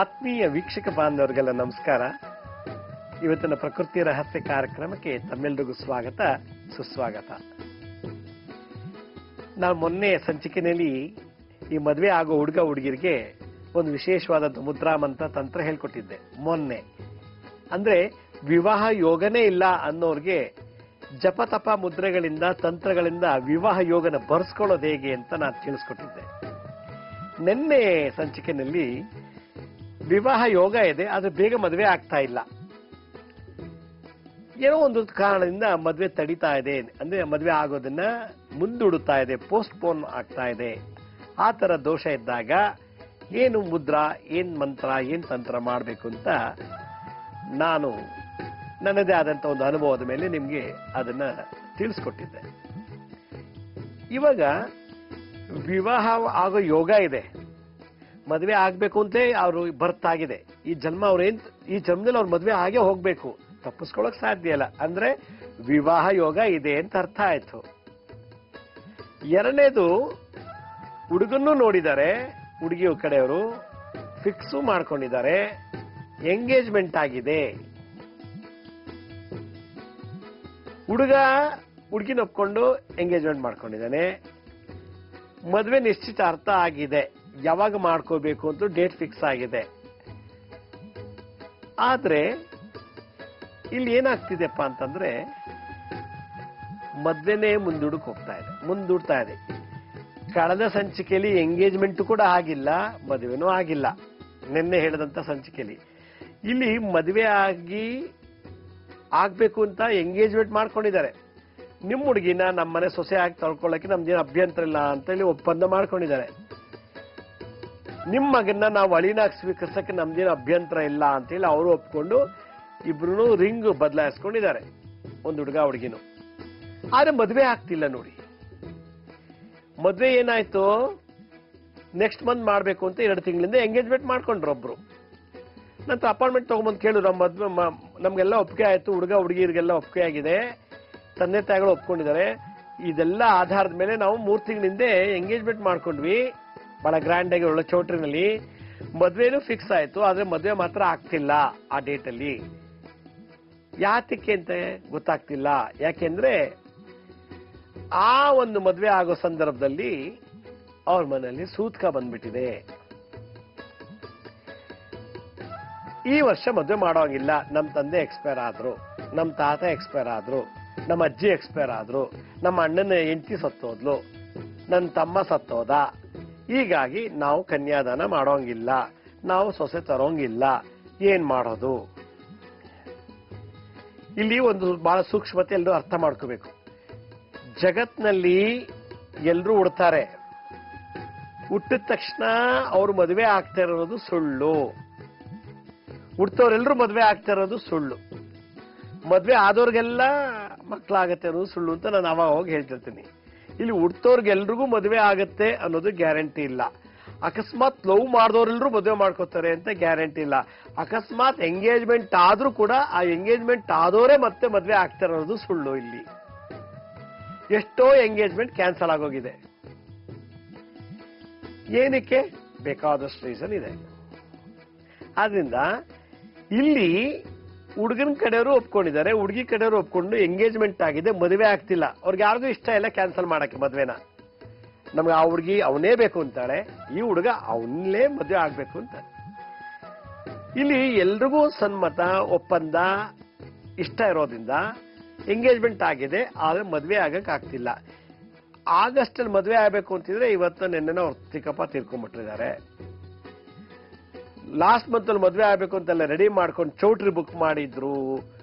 ಆತ್ಮೀಯ ವೀಕ್ಷಕ ಬಾಂಧವರಿಗೆಲ್ಲ ನಮಸ್ಕಾರ. ಇವತ್ತಿನ ಪ್ರಕೃತಿ ರಹಸ್ಯ ಕಾರ್ಯಕ್ರಮಕ್ಕೆ ತಮ್ಮೆಲ್ಲರಿಗೂ ಸ್ವಾಗತ ಸುಸ್ವಾಗತ. ನಾನು ಮೊನ್ನೆ ಸಂಚಿಕೆಯಲ್ಲಿ ಈ ಮದುವೆ ಆಗೋ ಹುಡುಗ ಹುಡುಗಿರಿಗೆ ಒಂದು ವಿಶೇಷವಾದಂಥ ಮುದ್ರಾ ಮಂತ್ರ ತಂತ್ರ ಹೇಳ್ಕೊಟ್ಟಿದ್ದೆ ಮೊನ್ನೆ. ಅಂದ್ರೆ ವಿವಾಹ ಯೋಗನೇ ಇಲ್ಲ ಅನ್ನೋರ್ಗೆ ಜಪತಪ ಮುದ್ರೆಗಳಿಂದ ತಂತ್ರಗಳಿಂದ ವಿವಾಹ ಯೋಗನ ಬರ್ಸ್ಕೊಳ್ಳೋದು ಹೇಗೆ ಅಂತ ನಾನು ತಿಳಿಸ್ಕೊಟ್ಟಿದ್ದೆ. ನಿನ್ನೆ ಸಂಚಿಕೆಯಲ್ಲಿ ವಿವಾಹ ಯೋಗ ಇದೆ, ಆದ್ರೆ ಬೇಗ ಮದುವೆ ಆಗ್ತಾ ಇಲ್ಲ, ಏನೋ ಒಂದು ಕಾರಣದಿಂದ ಮದುವೆ ತಡೀತಾ ಇದೆ, ಅಂದ್ರೆ ಮದುವೆ ಆಗೋದನ್ನ ಮುಂದೂಡುತ್ತಾ ಇದೆ, ಪೋಸ್ಟ್ ಪೋನ್ ಆಗ್ತಾ ಇದೆ. ಆ ತರ ದೋಷ ಇದ್ದಾಗ ಏನು ಮುದ್ರಾ, ಏನ್ ಮಂತ್ರ, ಏನ್ ತಂತ್ರ ಮಾಡಬೇಕು ಅಂತ ನಾನು ನನ್ನದೇ ಆದಂತ ಒಂದು ಅನುಭವದ ಮೇಲೆ ನಿಮ್ಗೆ ಅದನ್ನ ತಿಳಿಸ್ಕೊಟ್ಟಿದ್ದೆ. ಇವಾಗ ವಿವಾಹ ಆಗೋ ಯೋಗ ಇದೆ, ಮದುವೆ ಆಗ್ಬೇಕು ಅಂತ ಅವ್ರು ಬರ್ತಾಗಿದೆ. ಈ ಜನ್ಮದಲ್ಲಿ ಅವ್ರ ಮದುವೆ ಆಗೇ ಹೋಗ್ಬೇಕು, ತಪ್ಪಿಸ್ಕೊಳಕ್ ಸಾಧ್ಯ ಇಲ್ಲ. ಅಂದ್ರೆ ವಿವಾಹ ಯೋಗ ಇದೆ ಅಂತ ಅರ್ಥ ಆಯ್ತು. ಎರಡನೇದು, ಹುಡುಗನ್ನೂ ನೋಡಿದ್ದಾರೆ, ಹುಡುಗಿಯ ಕಡೆಯವರು ಫಿಕ್ಸು ಮಾಡ್ಕೊಂಡಿದ್ದಾರೆ, ಎಂಗೇಜ್ಮೆಂಟ್ ಆಗಿದೆ. ಹುಡುಗ ಹುಡುಗಿನ ಒಪ್ಕೊಂಡು ಎಂಗೇಜ್ಮೆಂಟ್ ಮಾಡ್ಕೊಂಡಿದ್ದಾನೆ, ಮದುವೆ ನಿಶ್ಚಿತಾರ್ಥ ಆಗಿದೆ, ಯಾವಾಗ ಮಾಡ್ಕೋಬೇಕು ಅಂತ ಡೇಟ್ ಫಿಕ್ಸ್ ಆಗಿದೆ. ಆದ್ರೆ ಇಲ್ಲಿ ಏನಾಗ್ತಿದೆಪ್ಪ ಅಂತಂದ್ರೆ ಮದ್ವೆನೇ ಮುಂದೂಡ್ತಾ ಇದೆ. ಕಳೆದ ಸಂಚಿಕೆಯಲ್ಲಿ ಎಂಗೇಜ್ಮೆಂಟ್ ಕೂಡ ಆಗಿಲ್ಲ, ಮದುವೆನೂ ಆಗಿಲ್ಲ. ನಿನ್ನೆ ಹೇಳಿದಂತ ಸಂಚಿಕೆಯಲ್ಲಿ ಇಲ್ಲಿ ಮದುವೆ ಆಗ್ಬೇಕು ಅಂತ ಎಂಗೇಜ್ಮೆಂಟ್ ಮಾಡ್ಕೊಂಡಿದ್ದಾರೆ. ನಿಮ್ಮ ಹುಡುಗಿನ ನಮ್ಮನೆ ಸೊಸೆ ಆಗಿ ತಳ್ಕೊಳ್ಳಕ್ಕೆ ನಮ್ದೇನು ಅಭ್ಯಂತರ ಇಲ್ಲ ಅಂತ ಹೇಳಿ ಒಪ್ಪಂದ ಮಾಡ್ಕೊಂಡಿದ್ದಾರೆ. ನಿಮ್ಮ ಮಗನ್ನ ನಾವು ಅಳಿನಾಗಿ ಸ್ವೀಕರಿಸಕ್ಕೆ ನಮ್ದೇನು ಅಭ್ಯಂತರ ಇಲ್ಲ ಅಂತ ಹೇಳಿ ಅವರು ಒಪ್ಕೊಂಡು ಇಬ್ರು ರಿಂಗ್ ಬದಲಾಯಿಸ್ಕೊಂಡಿದ್ದಾರೆ, ಒಂದು ಹುಡುಗ ಹುಡುಗಿನು. ಆದ್ರೆ ಮದುವೆ ಆಗ್ತಿಲ್ಲ ನೋಡಿ. ಮದುವೆ ಏನಾಯ್ತು, ನೆಕ್ಸ್ಟ್ ಮಂತ್ ಮಾಡ್ಬೇಕು ಅಂತ 2 ತಿಂಗಳಿಂದ ಎಂಗೇಜ್ಮೆಂಟ್ ಮಾಡ್ಕೊಂಡ್ರು ಒಬ್ರು. ನಂತರ ಅಪಾಯಿಂಟ್ಮೆಂಟ್ ತಗೊಂಡ್ಬಂದು ಕೇಳಿದ್ರು, ಮದ್ವೆ ನಮ್ಗೆಲ್ಲ ಒಪ್ಪಿಗೆ ಆಯ್ತು, ಹುಡುಗ ಹುಡುಗಿರಿಗೆಲ್ಲ ಒಪ್ಪಿಗೆ ಆಗಿದೆ, ತಂದೆ ತಾಯಿಗಳು ಒಪ್ಕೊಂಡಿದ್ದಾರೆ, ಇದೆಲ್ಲ ಆಧಾರದ ಮೇಲೆ ನಾವು 3 ತಿಂಗಳಿಂದ ಎಂಗೇಜ್ಮೆಂಟ್ ಮಾಡ್ಕೊಂಡ್ವಿ, ಬಹಳ ಗ್ರ್ಯಾಂಡ್ ಆಗಿ ಒಳ್ಳೆ ಚೌಟ್ರಿನಲ್ಲಿ. ಮದ್ವೆನೂ ಫಿಕ್ಸ್ ಆಯ್ತು, ಆದ್ರೆ ಮದ್ವೆ ಮಾತ್ರ ಆಗ್ತಿಲ್ಲ ಆ ಡೇಟ್ ಅಲ್ಲಿ. ಯಾತಕ್ಕೆ ಅಂತ ಗೊತ್ತಾಗ್ತಿಲ್ಲ. ಯಾಕೆಂದ್ರೆ ಆ ಒಂದು ಮದ್ವೆ ಆಗೋ ಸಂದರ್ಭದಲ್ಲಿ ಅವ್ರ ಮನೆಯಲ್ಲಿ ಸೂತ್ಕ ಬಂದ್ಬಿಟ್ಟಿದೆ. ಈ ವರ್ಷ ಮದ್ವೆ ಮಾಡೋಂಗಿಲ್ಲ, ನಮ್ಮ ತಂದೆ ಎಕ್ಸ್ಪೈರ್ ಆದ್ರು, ನಮ್ಮ ತಾತ ಎಕ್ಸ್ಪೈರ್ ಆದ್ರು, ನಮ್ಮ ಅಜ್ಜಿ ಎಕ್ಸ್ಪೈರ್ ಆದ್ರು, ನಮ್ಮ ಅಣ್ಣನ ಹೆಂಡತಿ ಸತ್ತೋದ್ಲು, ನನ್ನ ತಮ್ಮ ಸತ್ತೋದ, ಹೀಗಾಗಿ ನಾವು ಕನ್ಯಾದಾನ ಮಾಡೋಂಗಿಲ್ಲ, ನಾವು ಸೊಸೆ ತರೋಂಗಿಲ್ಲ, ಏನ್ ಮಾಡೋದು? ಇಲ್ಲಿ ಒಂದು ಬಹಳ ಸೂಕ್ಷ್ಮತೆ ಎಲ್ಲರೂ ಅರ್ಥ ಮಾಡ್ಕೋಬೇಕು. ಜಗತ್ನಲ್ಲಿ ಎಲ್ರೂ ಹುಡ್ತಾರೆ, ಹುಟ್ಟಿದ ತಕ್ಷಣ ಅವ್ರು ಮದುವೆ ಆಗ್ತಾ ಇರೋದು ಸುಳ್ಳು, ಹುಡ್ತವ್ರೆಲ್ಲರೂ ಮದುವೆ ಆಗ್ತಾ ಇರೋದು ಸುಳ್ಳು, ಮದುವೆ ಆದವ್ರಿಗೆಲ್ಲ ಮಕ್ಕಳಾಗತ್ತೆ ಅನ್ನೋದು ಸುಳ್ಳು ಅಂತ ನಾನು ಅವಾಗ ಹೋಗಿ ಹೇಳ್ತಿರ್ತೀನಿ. ಇಲ್ಲಿ ಹುಡ್ತವ್ರಿಗೆಲ್ರಿಗೂ ಮದುವೆ ಆಗತ್ತೆ ಅನ್ನೋದು ಗ್ಯಾರಂಟಿ ಇಲ್ಲ. ಅಕಸ್ಮಾತ್ ಲವ್ ಮಾಡಿದವ್ರೆಲ್ಲರೂ ಮದುವೆ ಮಾಡ್ಕೋತಾರೆ ಅಂತ ಗ್ಯಾರಂಟಿ ಇಲ್ಲ. ಅಕಸ್ಮಾತ್ ಎಂಗೇಜ್ಮೆಂಟ್ ಆದ್ರೂ ಕೂಡ ಆ ಎಂಗೇಜ್ಮೆಂಟ್ ಆದವರೇ ಮತ್ತೆ ಮದುವೆ ಆಗ್ತಾ ಇರೋದು ಸುಳ್ಳು. ಇಲ್ಲಿ ಎಷ್ಟೋ ಎಂಗೇಜ್ಮೆಂಟ್ ಕ್ಯಾನ್ಸಲ್ ಆಗೋಗಿದೆ. ಏನಕ್ಕೆ? ಬೇಕಾದಷ್ಟು ರೀಸನ್ ಇದೆ. ಆದ್ರಿಂದ ಇಲ್ಲಿ ಹುಡುಗನ ಕಡೆಯವರು ಒಪ್ಕೊಂಡಿದ್ದಾರೆ, ಹುಡುಗಿ ಕಡೆಯವರು ಒಪ್ಕೊಂಡು ಎಂಗೇಜ್ಮೆಂಟ್ ಆಗಿದೆ, ಮದುವೆ ಆಗ್ತಿಲ್ಲ. ಅವ್ರಿಗೆ ಯಾರಿಗೂ ಇಷ್ಟ ಇಲ್ಲ ಕ್ಯಾನ್ಸಲ್ ಮಾಡಕ್ಕೆ ಮದ್ವೆನ. ನಮ್ಗೆ ಆ ಹುಡುಗಿ ಅವನೇ ಬೇಕು ಅಂತಾಳೆ, ಈ ಹುಡುಗ ಅವನಲ್ಲೇ ಮದುವೆ ಆಗ್ಬೇಕು ಅಂತ. ಇಲ್ಲಿ ಎಲ್ರಿಗೂ ಸನ್ಮತ, ಒಪ್ಪಂದ, ಇಷ್ಟ ಇರೋದ್ರಿಂದ ಎಂಗೇಜ್ಮೆಂಟ್ ಆಗಿದೆ, ಆದ್ರೆ ಮದುವೆ ಆಗಕ್ ಆಗ್ತಿಲ್ಲ. ಆಗಸ್ಟ್ ಅಲ್ಲಿ ಮದುವೆ ಆಗ್ಬೇಕು ಅಂತಿದ್ರೆ ಇವತ್ತು ನಿನ್ನೆ ಅವ್ರ ಚಿಕ್ಕಪ್ಪ ತೀರ್ಕೊಂಡ್ಬಿಟ್ಟಿದ್ದಾರೆ. ಲಾಸ್ಟ್ ಮಂತ್ ಅಲ್ಲಿ ಮದುವೆ ಆಗ್ಬೇಕು ಅಂತೆಲ್ಲ ರೆಡಿ ಮಾಡ್ಕೊಂಡು ಚೌಟ್ರಿ ಬುಕ್ ಮಾಡಿದ್ರು,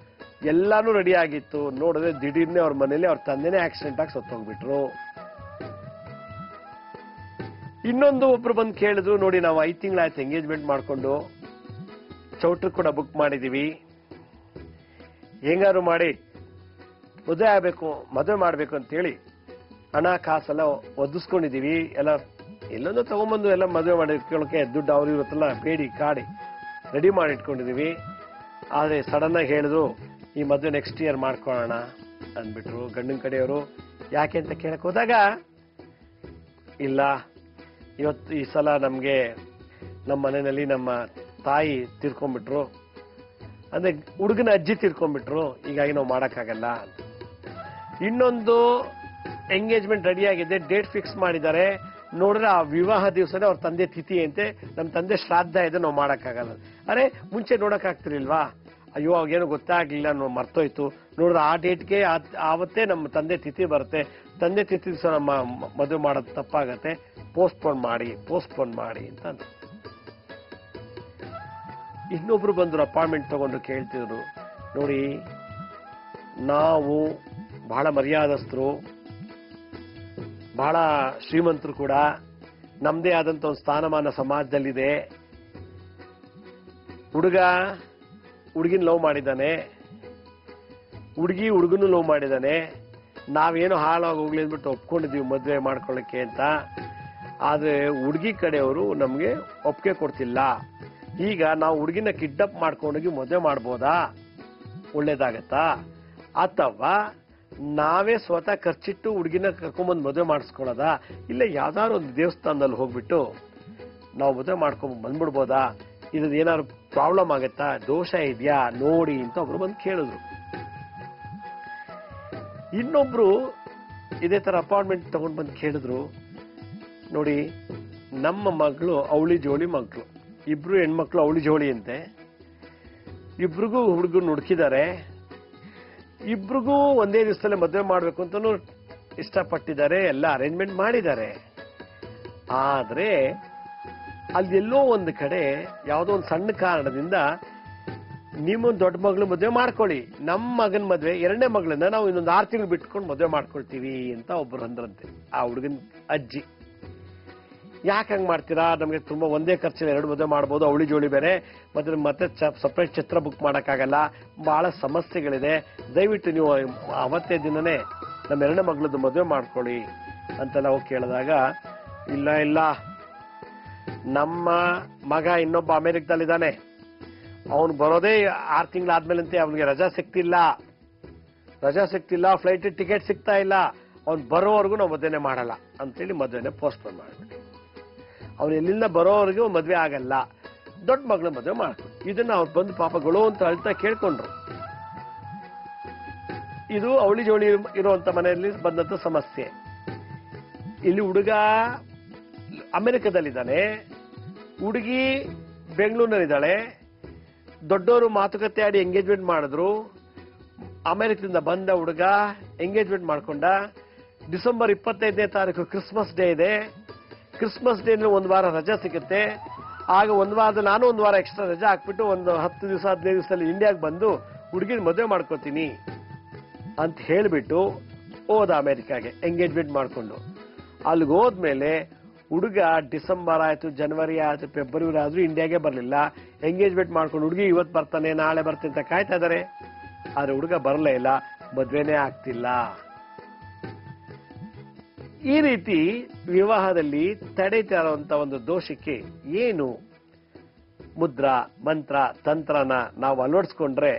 ಎಲ್ಲಾನು ರೆಡಿ ಆಗಿತ್ತು. ನೋಡಿದ್ರೆ ದಿಢೀರ್ನೆ ಅವ್ರ ಮನೇಲಿ ಅವ್ರ ತಂದೆನೇ ಆಕ್ಸಿಡೆಂಟ್ ಆಗಿ ಸತ್ತೋಗ್ಬಿಟ್ರು. ಇನ್ನೊಂದು ಒಬ್ರು ಬಂದು ಕೇಳಿದ್ರು, ನೋಡಿ ನಾವು 5 ತಿಂಗಳಾಯ್ತು ಎಂಗೇಜ್ಮೆಂಟ್ ಮಾಡ್ಕೊಂಡು, ಚೌಟ್ರಿ ಕೂಡ ಬುಕ್ ಮಾಡಿದೀವಿ, ಹೆಂಗಾರು ಮಾಡಿ ಮದುವೆ ಮಾಡ್ಬೇಕು ಅಂತೇಳಿ ಹಣ ಕಾಸೆಲ್ಲ ಒದಿಸ್ಕೊಂಡಿದೀವಿ, ಎಲ್ಲೊಂದು ತಗೊಂಡ್ಬಂದು ಎಲ್ಲ ಮದುವೆ ಮಾಡಿಟ್ಕೊಳ್ಳೋಕೆ ದುಡ್ಡು ಅವ್ರು ಇವತ್ತೆಲ್ಲ ಬೇಡಿ ಕಾಡಿ ರೆಡಿ ಮಾಡಿ ಇಟ್ಕೊಂಡಿದೀವಿ. ಆದ್ರೆ ಸಡನ್ ಆಗಿ ಹೇಳಿದ್ರು, ಈ ಮದುವೆ ನೆಕ್ಸ್ಟ್ ಇಯರ್ ಮಾಡ್ಕೊಳ್ಳೋಣ ಅಂದ್ಬಿಟ್ರು ಗಂಡನ ಕಡೆಯವರು. ಯಾಕೆ ಅಂತ ಕೇಳಕ್ ಹೋದಾಗ, ಇಲ್ಲ ಇವತ್ತು ಈ ಸಲ ನಮ್ಗೆ ನಮ್ಮ ಮನೆಯಲ್ಲಿ ನಮ್ಮ ತಾಯಿ ತೀರ್ಕೊಂಡ್ಬಿಟ್ರು, ಅಂದ್ರೆ ಹುಡುಗನ ಅಜ್ಜಿ ತೀರ್ಕೊಂಡ್ಬಿಟ್ರು, ಹೀಗಾಗಿ ನಾವು ಮಾಡಕ್ಕಾಗಲ್ಲ. ಇನ್ನೊಂದು ಎಂಗೇಜ್ಮೆಂಟ್ ರೆಡಿ ಆಗಿದೆ, ಡೇಟ್ ಫಿಕ್ಸ್ ಮಾಡಿದ್ದಾರೆ, ನೋಡಿದ್ರೆ ಆ ವಿವಾಹ ದಿವಸನೇ ಅವ್ರ ತಂದೆ ತಿಥಿ ಅಂತೆ, ನಮ್ಮ ತಂದೆ ಶ್ರಾದ್ದ ಇದೆ, ನಾವು ಮಾಡಕ್ಕಾಗಲ್ಲ. ಅರೆ ಮುಂಚೆ ನೋಡಕ್ ಆಗ್ತಿರ್ಲಿಲ್ವಾ? ಅಯ್ಯೋ ಅವಾಗೇನು ಗೊತ್ತಾಗ್ಲಿಲ್ಲ, ನಾವು ಮರ್ತೋಯ್ತು, ನೋಡಿದ್ರೆ ಆ ಡೇಟ್ಗೆ ಆವತ್ತೇ ನಮ್ಮ ತಂದೆ ತಿಥಿ ಬರುತ್ತೆ, ತಂದೆ ತಿಥಿ ದಿವಸ ನಮ್ಮ ಮದುವೆ ಮಾಡೋದು ತಪ್ಪಾಗತ್ತೆ, ಪೋಸ್ಟ್ಪೋನ್ ಮಾಡಿ ಅಂತ. ಇನ್ನೊಬ್ರು ಬಂದ್ರು, ಅಪಾಯಿಂಟ್ಮೆಂಟ್ ತಗೊಂಡು ಕೇಳ್ತಿದ್ರು, ನೋಡಿ ನಾವು ಬಹಳ ಮರ್ಯಾದಸ್ಥರು, ಬಹಳ ಶ್ರೀಮಂತರು ಕೂಡ, ನಮ್ದೇ ಆದಂತ ಒಂದು ಸ್ಥಾನಮಾನ ಸಮಾಜದಲ್ಲಿದೆ, ಹುಡುಗ ಹುಡುಗಿನ ಲವ್ ಮಾಡಿದ್ದಾನೆ, ಹುಡುಗಿ ಹುಡುಗನು ಲವ್ ಮಾಡಿದ್ದಾನೆ, ನಾವೇನು ಹಾಳಾಗಿ ಹೋಗ್ಲಿ ಅಂದ್ಬಿಟ್ಟು ಒಪ್ಕೊಂಡಿದೀವಿ ಮದುವೆ ಮಾಡ್ಕೊಳ್ಳಕ್ಕೆ ಅಂತ. ಆದ್ರೆ ಹುಡುಗಿ ಕಡೆಯವರು ನಮ್ಗೆ ಒಪ್ಪಿಗೆ ಕೊಡ್ತಿಲ್ಲ. ಈಗ ನಾವು ಹುಡುಗಿನ ಕಿಡ್ನಾಪ್ ಮಾಡ್ಕೊಂಡೋಗಿ ಮದುವೆ ಮಾಡ್ಬೋದಾ? ಒಳ್ಳೇದಾಗತ್ತಾ? ಅಥವಾ ನಾವೇ ಸ್ವತಃ ಖರ್ಚಿಟ್ಟು ಹುಡುಗಿನ ಕರ್ಕೊಂಬಂದು ಮದುವೆ ಮಾಡಿಸ್ಕೊಳ್ಳೋದಾ? ಇಲ್ಲ ಯಾವ್ದಾದ್ರು ಒಂದು ದೇವಸ್ಥಾನದಲ್ಲಿ ಹೋಗ್ಬಿಟ್ಟು ನಾವು ಮದುವೆ ಮಾಡ್ಕೊಂಡ್ ಬಂದ್ಬಿಡ್ಬೋದಾ? ಇದ್ ಏನಾದ್ರು ಪ್ರಾಬ್ಲಮ್ ಆಗತ್ತಾ? ದೋಷ ಇದೆಯಾ ನೋಡಿ ಅಂತ ಒಬ್ರು ಬಂದು ಕೇಳಿದ್ರು. ಇನ್ನೊಬ್ರು ಇದೇ ತರ ಅಪಾಯಿಂಟ್ಮೆಂಟ್ ತಗೊಂಡ್ ಬಂದು ಕೇಳಿದ್ರು, ನೋಡಿ ನಮ್ಮ ಮಗಳು ಅವಳಿ ಜೋಳಿ ಮಕ್ಕಳು, ಇಬ್ರು ಹೆಣ್ಮಕ್ಳು ಅವಳಿ ಜೋಳಿ ಅಂತೆ, ಇಬ್ರಿಗೂ ಹುಡುಗರು ಹುಡುಕಿದ್ದಾರೆ, ಇಬ್ರಿಗೂ ಒಂದೇ ದಿವಸದಲ್ಲೇ ಮದುವೆ ಮಾಡ್ಬೇಕು ಅಂತಾನು ಇಷ್ಟಪಟ್ಟಿದ್ದಾರೆ, ಎಲ್ಲ ಅರೇಂಜ್ಮೆಂಟ್ ಮಾಡಿದ್ದಾರೆ. ಆದ್ರೆ ಅಲ್ಲೆಲ್ಲೋ ಒಂದು ಕಡೆ ಯಾವುದೋ ಒಂದು ಸಣ್ಣ ಕಾರಣದಿಂದ ನಿಮ್ಮ ದೊಡ್ಡ ಮಗಳು ಮದುವೆ ಮಾಡ್ಕೊಳ್ಳಿ, ನಮ್ಮ ಮಗನ ಮದುವೆ ಎರಡನೇ ಮಗಳನ್ನ ನಾವು ಇನ್ನೊಂದು 6 ತಿಂಗಳು ಬಿಟ್ಕೊಂಡು ಮದುವೆ ಮಾಡ್ಕೊಳ್ತೀವಿ ಅಂತ ಒಬ್ರು ಅಂದ್ರಂತೆ ಆ ಹುಡುಗನ ಅಜ್ಜಿ. ಯಾಕೆ ಹಂಗ್ ಮಾಡ್ತೀರಾ? ನಮಗೆ ತುಂಬಾ ಒಂದೇ ಖರ್ಚಿನ 2 ಮದುವೆ ಮಾಡ್ಬೋದು, ಅವಳಿ ಜೋಳಿ ಬೇರೆ, ಮತ್ತೆ ಸಪರೇಟ್ ಛತ್ರ ಬುಕ್ ಮಾಡಕ್ಕಾಗಲ್ಲ, ಬಹಳ ಸಮಸ್ಯೆಗಳಿದೆ, ದಯವಿಟ್ಟು ನೀವು ಅವತ್ತೇ ದಿನನೇ ನಮ್ಮ ಎರಡನೇ ಮಗಳದ್ದು ಮದುವೆ ಮಾಡ್ಕೊಳ್ಳಿ ಅಂತ ನಾವು ಕೇಳಿದಾಗ, ಇಲ್ಲ ನಮ್ಮ ಮಗ ಇನ್ನೊಬ್ಬ ಅಮೆರಿಕದಲ್ಲಿದ್ದಾನೆ, ಅವನು ಬರೋದೇ 6 ತಿಂಗಳಾದ್ಮೇಲಂತೆ, ಅವನಿಗೆ ರಜಾ ಸಿಕ್ತಿಲ್ಲ, ಫ್ಲೈಟ್ ಟಿಕೆಟ್ ಸಿಗ್ತಾ ಇಲ್ಲ, ಅವ್ನು ಬರೋವರೆಗೂ ನಾವು ಮದುವೆನೇ ಮಾಡಲ್ಲ ಅಂತೇಳಿ ಮದುವೆನೇ ಪೋಸ್ಟ್ಪೋನ್ ಮಾಡ್ಬಿಟ್ಟು, ಅವ್ನು ಎಲ್ಲಿಂದ ಬರೋವರೆಗೂ ಮದುವೆ ಆಗಲ್ಲ, ದೊಡ್ಡ ಮಗಳು ಮದುವೆ ಮಾಡ್ಕೊಂಡು. ಇದನ್ನ ಅವ್ರು ಬಂದು ಪಾಪಗಳು ಅಂತ ಅಳ್ತಾ ಕೇಳ್ಕೊಂಡ್ರು. ಇದು ಅವಳಿ ಜೋಳಿ ಇರುವಂತ ಮನೆಯಲ್ಲಿ ಬಂದಂತ ಸಮಸ್ಯೆ. ಇಲ್ಲಿ ಹುಡುಗ ಅಮೆರಿಕದಲ್ಲಿದ್ದಾನೆ, ಹುಡುಗಿ ಬೆಂಗಳೂರಿನಲ್ಲಿದ್ದಾಳೆ, ದೊಡ್ಡವರು ಮಾತುಕತೆ ಆಡಿ ಎಂಗೇಜ್ಮೆಂಟ್ ಮಾಡಿದ್ರು, ಅಮೆರಿಕದಿಂದ ಬಂದ ಹುಡುಗ ಎಂಗೇಜ್ಮೆಂಟ್ ಮಾಡ್ಕೊಂಡ. ಡಿಸೆಂಬರ್ 25ನೇ ತಾರೀಕು ಕ್ರಿಸ್ಮಸ್ ಡೇ ಇದೆ, ಕ್ರಿಸ್ಮಸ್ ಡೇ ಒಂದು ವಾರ ರಜಾ ಸಿಗುತ್ತೆ, ಆಗ ಒಂದು ವಾರದಲ್ಲಿ ನಾನು ಒಂದು ವಾರ ಎಕ್ಸ್ಟ್ರಾ ರಜಾ ಹಾಕ್ಬಿಟ್ಟು ಒಂದು 10 ದಿವಸ 15 ದಿವಸದಲ್ಲಿ ಇಂಡಿಯಾಗೆ ಬಂದು ಹುಡುಗಿನ ಮದುವೆ ಮಾಡ್ಕೋತೀನಿ ಅಂತ ಹೇಳ್ಬಿಟ್ಟು ಹೋದ ಅಮೆರಿಕಾಗೆ ಎಂಗೇಜ್ಮೆಂಟ್ ಮಾಡ್ಕೊಂಡು. ಅಲ್ಲಿಗೆ ಹೋದ್ಮೇಲೆ ಹುಡುಗ ಡಿಸೆಂಬರ್ ಆಯ್ತು, ಜನವರಿ ಆಯ್ತು, ಫೆಬ್ರವರಿ ಆದ್ರೂ ಇಂಡಿಯಾಗೆ ಬರಲಿಲ್ಲ. ಎಂಗೇಜ್ಮೆಂಟ್ ಮಾಡ್ಕೊಂಡು ಹುಡುಗಿ ಇವತ್ತು ಬರ್ತಾನೆ ನಾಳೆ ಬರ್ತಾನೆ ಅಂತ ಕಾಯ್ತಾ ಇದಾರೆ, ಆದ್ರೆ ಹುಡುಗ ಬರಲೇ ಇಲ್ಲ, ಮದ್ವೆನೇ ಆಗ್ತಿಲ್ಲ. ಈ ರೀತಿ ವಿವಾಹದಲ್ಲಿ ತಡೀತಾ ಇರುವಂತ ಒಂದು ದೋಷಕ್ಕೆ ಏನು ಮುದ್ರಾ ಮಂತ್ರ ತಂತ್ರನ ನಾವು ಅಳವಡಿಸ್ಕೊಂಡ್ರೆ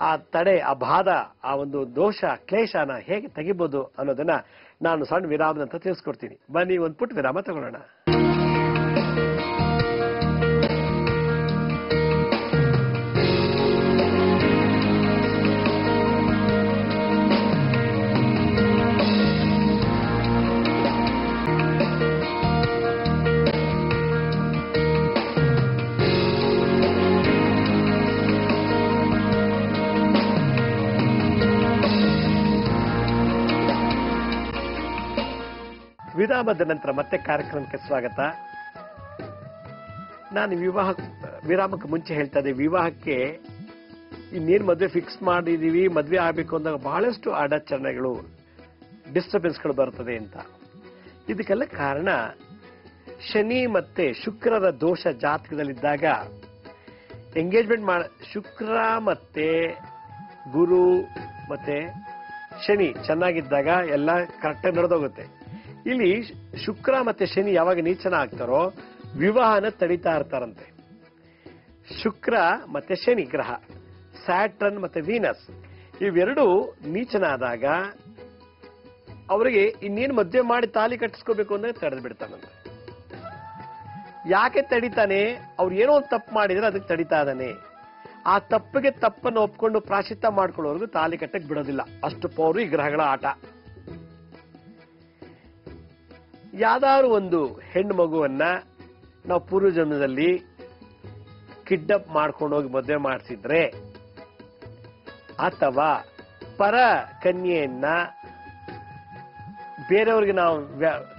ಆ ತಡೆ, ಆ ಬಾಧ, ಆ ಒಂದು ದೋಷ ಕ್ಲೇಶನ ಹೇಗೆ ತೆಗಿಬಹುದು ಅನ್ನೋದನ್ನ ನಾನು ಸಣ್ಣ ವಿರಾಮದಂತ ತಿಳಿಸ್ಕೊಡ್ತೀನಿ. ಬನ್ನಿ ಒಂದು ಪುಟ್ಟ ವಿರಾಮ ತಗೊಳ್ಳೋಣ. ವಿರಾಮದ ನಂತರ ಮತ್ತೆ ಕಾರ್ಯಕ್ರಮಕ್ಕೆ ಸ್ವಾಗತ. ನಾನು ವಿರಾಮಕ್ಕೆ ಮುಂಚೆ ಹೇಳ್ತಾ ಇದ್ದೆ, ವಿವಾಹಕ್ಕೆ ಇನ್ನೇನು ಮದುವೆ ಫಿಕ್ಸ್ ಮಾಡಿದೀವಿ, ಮದುವೆ ಆಗಬೇಕು ಅಂದಾಗ ಬಹಳಷ್ಟು ಅಡಚಣೆಗಳು, ಡಿಸ್ಟರ್ಬೆನ್ಸ್ಗಳು ಬರ್ತದೆ ಅಂತ. ಇದಕ್ಕೆಲ್ಲ ಕಾರಣ ಶನಿ ಮತ್ತೆ ಶುಕ್ರರ ದೋಷ ಜಾತಕದಲ್ಲಿದ್ದಾಗ ಎಂಗೇಜ್ಮೆಂಟ್ ಶುಕ್ರ ಮತ್ತೆ ಗುರು ಮತ್ತೆ ಶನಿ ಚೆನ್ನಾಗಿದ್ದಾಗ ಎಲ್ಲ ಕರೆಕ್ಟಾಗಿ ನಡೆದೋಗುತ್ತೆ. ಇಲ್ಲಿ ಶುಕ್ರ ಮತ್ತೆ ಶನಿ ಯಾವಾಗ ನೀಚನ ಆಗ್ತಾರೋ ವಿವಾಹನ ತಡೀತಾ ಇರ್ತಾರಂತೆ. ಶುಕ್ರ ಮತ್ತೆ ಶನಿ ಗ್ರಹ, ಸ್ಯಾಟ್ರನ್ ಮತ್ತೆ ವೀನಸ್ ಇವೆರಡು ನೀಚನಾದಾಗ ಅವರಿಗೆ ಇನ್ನೇನು ಮದುವೆ ಮಾಡಿ ತಾಲಿ ಕಟ್ಟಿಸ್ಕೋಬೇಕು ಅಂದ್ರೆ ತಡೆದು ಬಿಡ್ತಾನಂತೆ. ಯಾಕೆ ತಡಿತಾನೆ? ಅವ್ರು ಏನೋ ಒಂದು ತಪ್ಪು ಮಾಡಿದ್ರೆ ಅದಕ್ಕೆ ತಡಿತಾ ಇದ್ದಾನೆ. ಆ ತಪ್ಪಿಗೆ ತಪ್ಪನ್ನು ಒಪ್ಕೊಂಡು ಪ್ರಾಶ್ಚಿತ್ಯ ಮಾಡ್ಕೊಳ್ಳೋರ್ಗು ತಾಲಿ ಕಟ್ಟಕ್ಕೆ ಬಿಡೋದಿಲ್ಲ. ಅಷ್ಟು ಪೌರು ಈ ಗ್ರಹಗಳ ಆಟ. ಯಾವ್ದಾದ್ರು ಒಂದು ಹೆಣ್ಣು ಮಗುವನ್ನ ನಾವು ಪೂರ್ವಜನ್ಮದಲ್ಲಿ ಕಿಡ್ನಾಪ್ ಮಾಡ್ಕೊಂಡು ಹೋಗಿ ಮದುವೆ ಮಾಡಿಸಿದ್ರೆ, ಅಥವಾ ಪರ ಕನ್ಯೆಯನ್ನ ಬೇರೆಯವ್ರಿಗೆ ನಾವು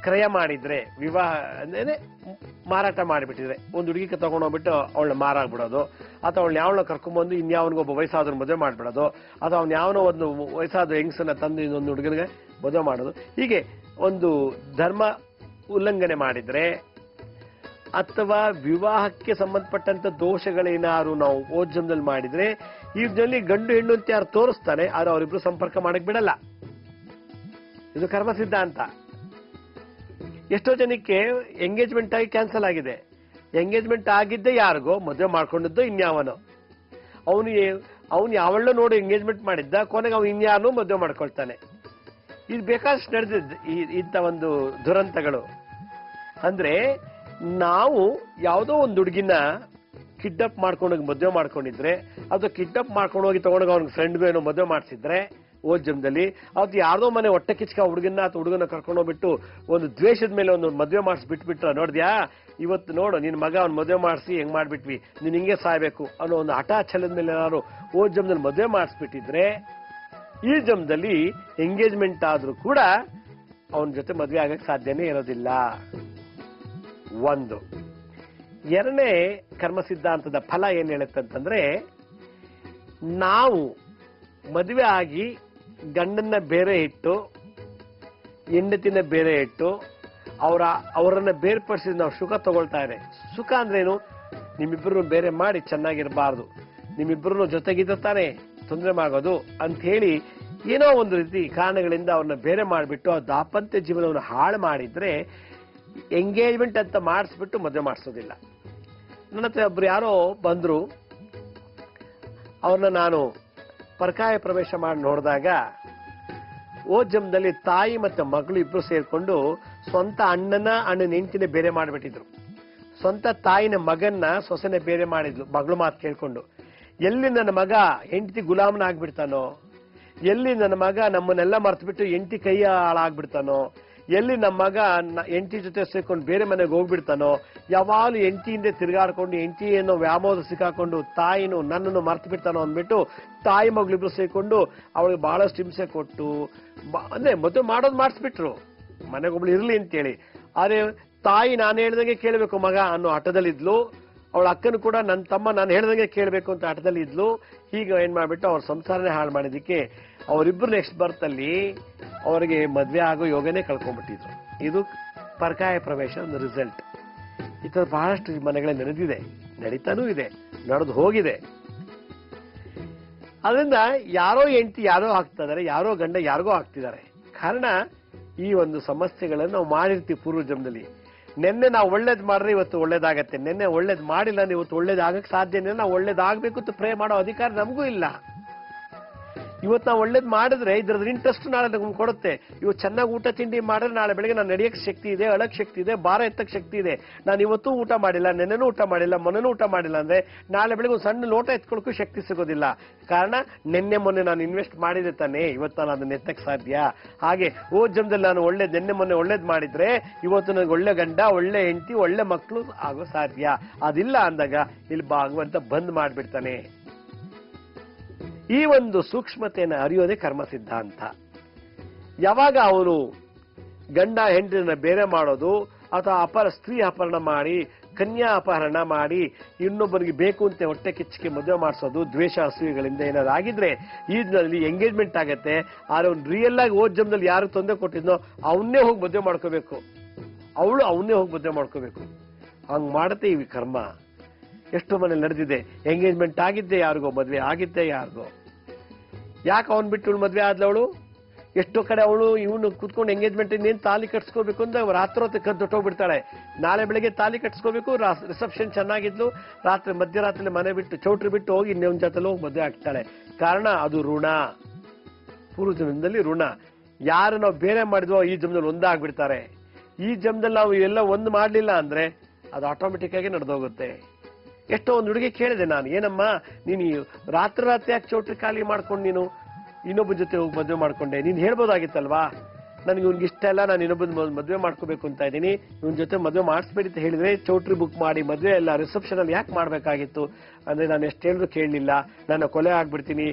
ಕ್ರಯ ಮಾಡಿದ್ರೆ, ವಿವಾಹ ಅಂದ್ರೆ ಮಾರಾಟ ಮಾಡಿಬಿಟ್ಟಿದ್ರೆ, ಒಂದು ಹುಡುಗಿಗೆ ತಗೊಂಡೋಗ್ಬಿಟ್ಟು ಅವಳನ್ನ ಮಾರಾಗ್ಬಿಡೋದು, ಅಥವಾ ಅವಳನ್ನ ಯಾವನ್ನ ಕರ್ಕೊಂಡ್ಬಂದು ಇನ್ಯಾವನಿಗೊಬ್ಬ ವಯಸ್ಸಾದ್ರು ಮದುವೆ ಮಾಡ್ಬಿಡೋದು, ಅಥವಾ ಅವ್ನ ಯಾವನೋ ಒಂದು ವಯಸ್ಸಾದ ಹೆಂಗಸನ್ನ ತಂದು ಇನ್ನೊಂದು ಹುಡುಗನಿಗೆ ಮದುವೆ ಮಾಡೋದು, ಹೀಗೆ ಒಂದು ಧರ್ಮ ಉಲ್ಲಂಘನೆ ಮಾಡಿದ್ರೆ, ಅಥವಾ ವಿವಾಹಕ್ಕೆ ಸಂಬಂಧಪಟ್ಟಂತ ದೋಷಗಳೇನಾದ್ರು ನಾವು ಓದ್ಜಮದಲ್ಲಿ ಮಾಡಿದ್ರೆ, ಇದ್ರಲ್ಲಿ ಗಂಡು ಹೆಣ್ಣು ಅಂತ ಯಾರು ತೋರಿಸ್ತಾನೆ ಆದ್ರೆ ಅವರಿಬ್ರು ಸಂಪರ್ಕ ಮಾಡಕ್ ಬಿಡಲ್ಲ. ಇದು ಕರ್ಮ ಸಿದ್ಧಾಂತ. ಎಷ್ಟೋ ಜನಕ್ಕೆ ಎಂಗೇಜ್ಮೆಂಟ್ ಆಗಿ ಕ್ಯಾನ್ಸಲ್ ಆಗಿದೆ. ಎಂಗೇಜ್ಮೆಂಟ್ ಆಗಿದ್ದೆ ಯಾರಿಗೋ, ಮದುವೆ ಮಾಡ್ಕೊಂಡಿದ್ದು ಇನ್ಯಾವನೋ. ಅವನು ಯಾವಳ್ಳೋ ನೋಡಿ ಎಂಗೇಜ್ಮೆಂಟ್ ಮಾಡಿದ್ದ, ಕೊನೆಗೆ ಅವನು ಇನ್ಯಾರನೂ ಮದುವೆ ಮಾಡ್ಕೊಳ್ತಾನೆ. ಇದು ಬೇಕಾದಷ್ಟು ನಡೆದಿದ್ದು ಇಂಥ ಒಂದು ದುರಂತಗಳು. ಅಂದ್ರೆ ನಾವು ಯಾವುದೋ ಒಂದು ಹುಡುಗಿನ ಕಿಡ್ನಾಪ್ ಮಾಡ್ಕೊಂಡೋಗಿ ಮದುವೆ ಮಾಡ್ಕೊಂಡಿದ್ರೆ, ಅದು ಕಿಡ್ನಾಪ್ ಮಾಡ್ಕೊಂಡೋಗಿ ತಗೊಂಡೋಗಿ ಅವ್ನಿಗೆ ಫ್ರೆಂಡ್ಗೂ ಏನೋ ಮದುವೆ ಮಾಡಿಸಿದ್ರೆ ಓದ್ ಜನ್ಮದಲ್ಲಿ, ಅದು ಯಾರ್ದೋ ಮನೆ ಹೊಟ್ಟೆ ಕಿಚ್ಕ ಹುಡುಗನ ಅಥವಾ ಹುಡುಗನ ಕರ್ಕೊಂಡೋಗ್ಬಿಟ್ಟು ಒಂದು ದ್ವೇಷದ ಮೇಲೆ ಒಂದು ಮದುವೆ ಮಾಡಿಸಿ ಬಿಟ್ಬಿಟ್ರ, ನೋಡಿದ್ಯಾ ಇವತ್ತು ನೋಡು ನಿನ್ ಮಗ ಅವ್ನು ಮದುವೆ ಮಾಡಿಸಿ ಹೆಂಗ್ ಮಾಡ್ಬಿಟ್ವಿ, ನೀನ್ ಹಿಂಗೆ ಸಾಯ್ಬೇಕು ಅನ್ನೋ ಒಂದು ಹಠ ಛಲದ ಮೇಲೆ ಏನಾದ್ರು ಓದ್ ಜನ್ಮದಲ್ಲಿ ಮದುವೆ ಮಾಡಿಸ್ಬಿಟ್ಟಿದ್ರೆ, ಈ ಜನ್ಮದಲ್ಲಿ ಎಂಗೇಜ್ಮೆಂಟ್ ಆದ್ರೂ ಕೂಡ ಅವನ ಜೊತೆ ಮದುವೆ ಆಗಕ್ಕೆ ಸಾಧ್ಯನೇ ಇರೋದಿಲ್ಲ. ಒಂದು. ಎರಡನೇ ಕರ್ಮ ಸಿದ್ಧಾಂತದ ಫಲ ಏನ್ ಹೇಳುತ್ತಂತಂದ್ರೆ, ನಾವು ಮದುವೆ ಆಗಿ ಗಂಡನ್ನ ಬೇರೆ ಇಟ್ಟು ಹೆಂಡತಿನ ಬೇರೆ ಇಟ್ಟು ಅವರನ್ನ ಬೇರ್ಪಡಿಸಿ ನಾವು ಸುಖ ತಗೊಳ್ತಾ ಇದೆ. ಸುಖ ಅಂದ್ರೇನು? ನಿಮ್ಮಿಬ್ಬರನ್ನು ಬೇರೆ ಮಾಡಿ ಚೆನ್ನಾಗಿರಬಾರ್ದು, ನಿಮ್ಮಿಬ್ಬರನ್ನು ಜೊತೆಗಿದ್ದ ತಾನೆ ತೊಂದರೆ ಆಗೋದು ಅಂತ ಹೇಳಿ ಏನೋ ಒಂದು ರೀತಿ ಕಾರಣಗಳಿಂದ ಅವ್ರನ್ನ ಬೇರೆ ಮಾಡಿಬಿಟ್ಟು ಆ ದಾಂಪತ್ಯ ಜೀವನವನ್ನು ಹಾಳು ಮಾಡಿದ್ರೆ, ಎಂಗೇಜ್ಮೆಂಟ್ ಅಂತ ಮಾಡಿಸ್ಬಿಟ್ಟು ಮದುವೆ ಮಾಡಿಸೋದಿಲ್ಲ. ನನ್ನ ಹತ್ರ ಒಬ್ರು ಯಾರೋ ಬಂದ್ರು, ಅವ್ರನ್ನ ನಾನು ಪರಕಾಯ ಪ್ರವೇಶ ಮಾಡಿ ನೋಡಿದಾಗ ಓದ್ ಜನ್ಮದಲ್ಲಿ ತಾಯಿ ಮತ್ತೆ ಮಗಳು ಇಬ್ರು ಸೇರ್ಕೊಂಡು ಸ್ವಂತ ಅಣ್ಣನ ಹೆಂಡತಿನೇ ಬೇರೆ ಮಾಡಿಬಿಟ್ಟಿದ್ರು. ಸ್ವಂತ ತಾಯಿನ ಮಗನ್ನ ಸೊಸೆನೆ ಬೇರೆ ಮಾಡಿದ್ಲು ಮಗಳು ಮಾತು ಕೇಳ್ಕೊಂಡು. ಎಲ್ಲಿ ನನ್ನ ಮಗ ಹೆಂಡತಿ ಗುಲಾಮನ ಆಗ್ಬಿಡ್ತಾನೋ, ಎಲ್ಲಿ ನನ್ನ ಮಗ ನಮ್ಮನ್ನೆಲ್ಲ ಮರ್ತು ಬಿಟ್ಟು ಹೆಂಡತಿ ಕೈಯ ಹಾಳಾಗ್ಬಿಡ್ತಾನೋ, ಎಲ್ಲಿ ನಮ್ಮ ಮಗ ಹೆಂಡತಿ ಜೊತೆ ಸೇರ್ಕೊಂಡು ಬೇರೆ ಮನೆಗೆ ಹೋಗ್ಬಿಡ್ತಾನೋ, ಯಾವಾಗಲೂ ಹೆಂಡತಿಯಿಂದ ತಿರುಗಾಡ್ಕೊಂಡು ಹೆಂಡತಿ ಏನೋ ವ್ಯಾಮೋದ ಸಿಕ್ಕಾಕೊಂಡು ತಾಯಿನೂ ನನ್ನನ್ನು ಮರ್ತು ಬಿಡ್ತಾನೋ ಅಂದ್ಬಿಟ್ಟು ತಾಯಿ ಮಗಳಿಬ್ರು ಸೇರ್ಕೊಂಡು ಅವಳಿಗೆ ಬಹಳಷ್ಟು ಹಿಂಸೆ ಕೊಟ್ಟು ಅಂದ್ರೆ ಮದುವೆ ಮಾಡೋದು ಮಾಡಿಸ್ಬಿಟ್ರು, ಮನೆಗೊಬ್ಳು ಇರ್ಲಿ ಅಂತೇಳಿ. ಆದ್ರೆ ತಾಯಿ ನಾನು ಹೇಳ್ದಂಗೆ ಕೇಳಬೇಕು ಮಗ ಅನ್ನೋ ಹಠದಲ್ಲಿದ್ಲು. ಅವಳ ಅಕ್ಕನು ಕೂಡ ನನ್ನ ತಮ್ಮ ನಾನು ಹೇಳ್ದಂಗೆ ಕೇಳಬೇಕು ಅಂತ ಹಠದಲ್ಲಿ ಇದ್ಲು. ಹೀಗೆ ಏನ್ ಮಾಡ್ಬಿಟ್ಟು ಅವ್ರ ಸಂಸಾರನೇ ಹಾಳು ಮಾಡಿದಕ್ಕೆ ಅವರಿಬ್ರು ನೆಕ್ಸ್ಟ್ ಬರ್ತಲ್ಲಿ ಅವರಿಗೆ ಮದ್ವೆ ಆಗೋ ಯೋಗನೇ ಕಳ್ಕೊಂಡ್ಬಿಟ್ಟಿದ್ರು. ಇದು ಪರಕಾಯ ಪ್ರವೇಶ ಒಂದು ರಿಸಲ್ಟ್. ಈ ತರ ಬಹಳಷ್ಟು ಮನೆಗಳಲ್ಲಿ ನಡೆದಿದೆ, ನಡೀತಾನೂ ಇದೆ, ನಡೆದು ಹೋಗಿದೆ. ಅದರಿಂದ ಯಾರೋ ಹೆಂಡತಿ ಯಾರೋ ಆಗ್ತಾ ಇದಾರೆ, ಯಾರೋ ಗಂಡ ಯಾರಿಗೋ ಆಗ್ತಿದ್ದಾರೆ. ಕಾರಣ ಈ ಒಂದು ಸಮಸ್ಯೆಗಳನ್ನು ನಾವು ಮಾಡಿರ್ತೀವಿ ಪೂರ್ವ ಜನ್ಮದಲ್ಲಿ. ನಿನ್ನೆ ನಾವು ಒಳ್ಳೇದ್ ಮಾಡ್ರೆ ಇವತ್ತು ಒಳ್ಳೇದಾಗತ್ತೆ, ನಿನ್ನೆ ಒಳ್ಳೇದ್ ಮಾಡಿಲ್ಲ ಇವತ್ತು ಒಳ್ಳೇದಾಗಕ್ಕೆ ಸಾಧ್ಯನೇ. ನಾವು ಒಳ್ಳೇದಾಗಬೇಕು ಅಂತ ಪ್ರೇ ಮಾಡೋ ಅಧಿಕಾರ ನಮಗೂ ಇಲ್ಲ. ಇವತ್ತು ನಾವು ಒಳ್ಳೇದ್ ಮಾಡಿದ್ರೆ ಇದ್ರದ್ದು ಇಂಟ್ರೆಸ್ಟ್ ನಾಳೆ ನಮ್ಗೆ ಕೊಡುತ್ತೆ. ಇವತ್ತು ಚೆನ್ನಾಗಿ ಊಟ ತಿಂಡಿ ಮಾಡಿದ್ರೆ ನಾಳೆ ಬೆಳಗ್ಗೆ ನಾನು ನಡೆಯಕ್ಕೆ ಶಕ್ತಿ ಇದೆ, ಅಳಕ್ ಶಕ್ತಿ ಇದೆ, ಭಾರ ಎತ್ತಕ್ಕೆ ಶಕ್ತಿ ಇದೆ. ನಾನು ಇವತ್ತು ಊಟ ಮಾಡಿಲ್ಲ, ನೆನ್ನೆನೂ ಊಟ ಮಾಡಿಲ್ಲ, ಮೊನ್ನೆನೂ ಊಟ ಮಾಡಿಲ್ಲ ಅಂದ್ರೆ ನಾಳೆ ಬೆಳಗ್ಗೆ ಒಂದು ಸಣ್ಣ ಲೋಟ ಎತ್ಕೊಳ್ಳೋಕ್ಕೂ ಶಕ್ತಿ ಸಿಗೋದಿಲ್ಲ. ಕಾರಣ ನಿನ್ನೆ ಮೊನ್ನೆ ನಾನು ಇನ್ವೆಸ್ಟ್ ಮಾಡಿದೆ ತಾನೆ, ಇವತ್ತು ನಾನು ಅದನ್ನ ಎತ್ತಕ್ಕೆ ಸಾಧ್ಯ. ಹಾಗೆ ಓದ್ ಜನ್ಮದಲ್ಲಿ ನಾನು ನಿನ್ನೆ ಮೊನ್ನೆ ಒಳ್ಳೇದ್ ಮಾಡಿದ್ರೆ ಇವತ್ತು ನನಗೆ ಒಳ್ಳೆ ಗಂಡ, ಒಳ್ಳೆ ಹೆಂಡತಿ, ಒಳ್ಳೆ ಮಕ್ಕಳು ಆಗೋ ಸಾಧ್ಯ. ಅದಿಲ್ಲ ಅಂದಾಗ ಇಲ್ಲಿ ಭಗವಂತ ಬಂದ್ ಮಾಡ್ಬಿಡ್ತಾನೆ. ಈ ಒಂದು ಸೂಕ್ಷ್ಮತೆಯನ್ನು ಅರಿಯೋದೇ ಕರ್ಮ ಸಿದ್ಧಾಂತ. ಯಾವಾಗ ಅವನು ಗಂಡ ಹೆಂಡತಿನ ಬೇರೆ ಮಾಡೋದು ಅಥವಾ ಸ್ತ್ರೀ ಅಪಹರಣ ಮಾಡಿ ಕನ್ಯಾ ಅಪಹರಣ ಮಾಡಿ ಇನ್ನೊಬ್ಬರಿಗೆ ಬೇಕು ಅಂತ ಹೊಟ್ಟೆ ಕಿಚ್ಚಿಗೆ ಮದುವೆ ಮಾಡಿಸೋದು ದ್ವೇಷ ಅಸೂಯೆಗಳಿಂದ ಏನಾದ್ರು ಆಗಿದ್ರೆ ಈದ್ನಲ್ಲಿ ಎಂಗೇಜ್ಮೆಂಟ್ ಆಗತ್ತೆ. ಆದ್ರೆ ಅವ್ನು ರಿಯಲ್ ಆಗಿ ಓದ್ ಜನ್ಮದಲ್ಲಿ ಯಾರು ತೊಂದರೆ ಕೊಟ್ಟಿದ್ನೋ ಅವನ್ನೇ ಹೋಗಿ ಮದುವೆ ಮಾಡ್ಕೋಬೇಕು, ಅವಳು ಅವನ್ನೇ ಹೋಗಿ ಮದುವೆ ಮಾಡ್ಕೋಬೇಕು. ಹಂಗ್ ಮಾಡತ್ತೆ ಈ ಕರ್ಮ. ಎಷ್ಟೋ ಮನೆ ನಡೆದಿದೆ, ಎಂಗೇಜ್ಮೆಂಟ್ ಆಗಿದ್ದೆ ಯಾರಿಗೋ, ಮದ್ವೆ ಆಗಿದ್ದೆ ಯಾರಿಗೋ. ಯಾಕೆ ಅವನ್ ಬಿಟ್ಟು ಮದ್ವೆ ಆದ್ಲವಳು? ಎಷ್ಟೋ ಕಡೆ ಅವಳು ಇವನು ಕುತ್ಕೊಂಡು ಎಂಗೇಜ್ಮೆಂಟ್ ಇನ್ನೇನ್ ತಾಲಿ ಕಟ್ಸ್ಕೋಬೇಕು ಅಂತ ರಾತ್ರೋತ್ ಕದ್ದೊಟ್ಟೋಗ್ಬಿಡ್ತಾಳೆ. ನಾಳೆ ಬೆಳಗ್ಗೆ ತಾಲಿ ಕಟ್ಸ್ಕೋಬೇಕು, ರಿಸೆಪ್ಷನ್ ಚೆನ್ನಾಗಿದ್ಲು, ರಾತ್ರಿ ಮಧ್ಯರಾತ್ರಿ ಮನೆ ಬಿಟ್ಟು ಚೌಟ್ರಿ ಬಿಟ್ಟು ಹೋಗಿ ಇನ್ನೊಂದ್ ಜೊತೆಲಿ ಹೋಗಿ ಮದ್ವೆ ಆಗ್ತಾಳೆ. ಕಾರಣ ಅದು ಋಣ, ಪೂರ್ವ ಜನ್ಮದಲ್ಲಿ ಋಣ. ಯಾರು ನಾವು ಬೇರೆ ಮಾಡಿದ್ವೋ ಈ ಜನ್ಮದಲ್ಲಿ ಒಂದಾಗ್ಬಿಡ್ತಾರೆ. ಈ ಜನ್ಮದಲ್ಲಿ ನಾವು ಎಲ್ಲ ಒಂದು ಮಾಡ್ಲಿಲ್ಲ ಅಂದ್ರೆ ಅದು ಆಟೋಮೆಟಿಕ್ ಆಗಿ ನಡೆದೋಗುತ್ತೆ. ಎಷ್ಟೋ ಒಂದು ಹುಡುಗಿ ಕೇಳಿದೆ ನಾನು, ಏನಮ್ಮ ನೀನು ರಾತ್ರಿ ಯಾಕೆ ಚೌಟ್ರಿ ಖಾಲಿ ಮಾಡ್ಕೊಂಡು ನೀನು ಇನ್ನೊಬ್ಬ ಜೊತೆ ಹೋಗಿ ಮದುವೆ ಮಾಡ್ಕೊಂಡೆ, ನೀನ್ ಹೇಳ್ಬೋದಾಗಿತ್ತಲ್ವಾ, ನನಗೆ ಇವ್ನಿಗೆ ಇಷ್ಟ ಇಲ್ಲ, ನಾನು ಇನ್ನೊಬ್ಬ ಮದುವೆ ಮಾಡ್ಕೋಬೇಕು ಅಂತ ಇದ್ದೀನಿ, ಇವನ್ ಜೊತೆ ಮದುವೆ ಮಾಡಿಸ್ಬೇಡಿ ಅಂತ ಹೇಳಿದ್ರೆ ಚೌಟ್ರಿ ಬುಕ್ ಮಾಡಿ ಮದುವೆ ಎಲ್ಲ ರಿಸೆಪ್ಷನ್ ಅಲ್ಲಿ ಯಾಕೆ ಮಾಡ್ಬೇಕಾಗಿತ್ತು ಅಂದ್ರೆ ನಾನು ಎಷ್ಟು ಹೇಳಿದ್ರು ಕೇಳಲಿಲ್ಲ, ನಾನು ಕೊಲೆ ಆಗ್ಬಿಡ್ತೀನಿ,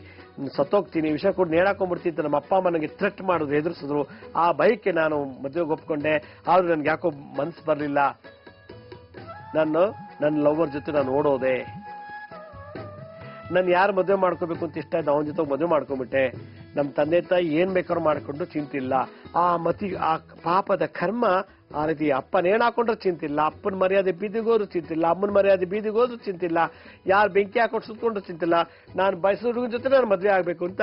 ಸತ್ತೋಗ್ತೀನಿ, ವಿಷ ಕೂಡ ನೇಣಾಕೊಂಡ್ಬಿಡ್ತೀನಿ ಅಂತ ನಮ್ಮ ಅಪ್ಪ ಅಮ್ಮ ನನಗೆ ಥ್ರೆಟ್ ಮಾಡಿದ್ರು, ಎದುರಿಸಿದ್ರು. ಆ ಬೈಕ್ಗೆ ನಾನು ಮದುವೆಗೆ ಒಪ್ಕೊಂಡೆ. ಆದ್ರೂ ನನ್ಗೆ ಯಾಕೋ ಮನ್ಸು ಬರಲಿಲ್ಲ, ನನ್ನ ಲವರ್ ಜೊತೆ ನಾನು ಓಡೋದೆ. ನಾನು ಯಾರು ಮದುವೆ ಮಾಡ್ಕೋಬೇಕು ಅಂತ ಇಷ್ಟ ಆಯ್ತು ಅವನ ಜೊತೆ ಮದುವೆ ಮಾಡ್ಕೊಂಡ್ಬಿಟ್ಟೆ. ನಮ್ಮ ತಂದೆ ತಾಯಿ ಏನ್ ಬೇಕಾದ್ರೂ ಮಾಡ್ಕೊಂಡು ಚಿಂತಿಲ್ಲ. ಆ ಪಾಪದ ಕರ್ಮ ಆ ರೀತಿ ಅಪ್ಪನೇನ್ ಹಾಕೊಂಡ್ರೆ ಚಿಂತಿಲ್ಲ, ಅಪ್ಪನ ಮರ್ಯಾದೆ ಬೀದಿಗೋದ್ರು ಚಿಂತಿಲ್ಲ, ಅಮ್ಮನ ಮರ್ಯಾದೆ ಬೀದಿಗೋದ್ರು ಚಿಂತಿಲ್ಲ, ಯಾರು ಬೆಂಕಿ ಹಾಕೊಂಡು ಸುತ್ಕೊಂಡ್ರು ಚಿಂತಿಲ್ಲ, ನಾನು ಬಯಸೋ ಹುಡುಗನ ಜೊತೆ ನಾನು ಮದುವೆ ಆಗ್ಬೇಕು ಅಂತ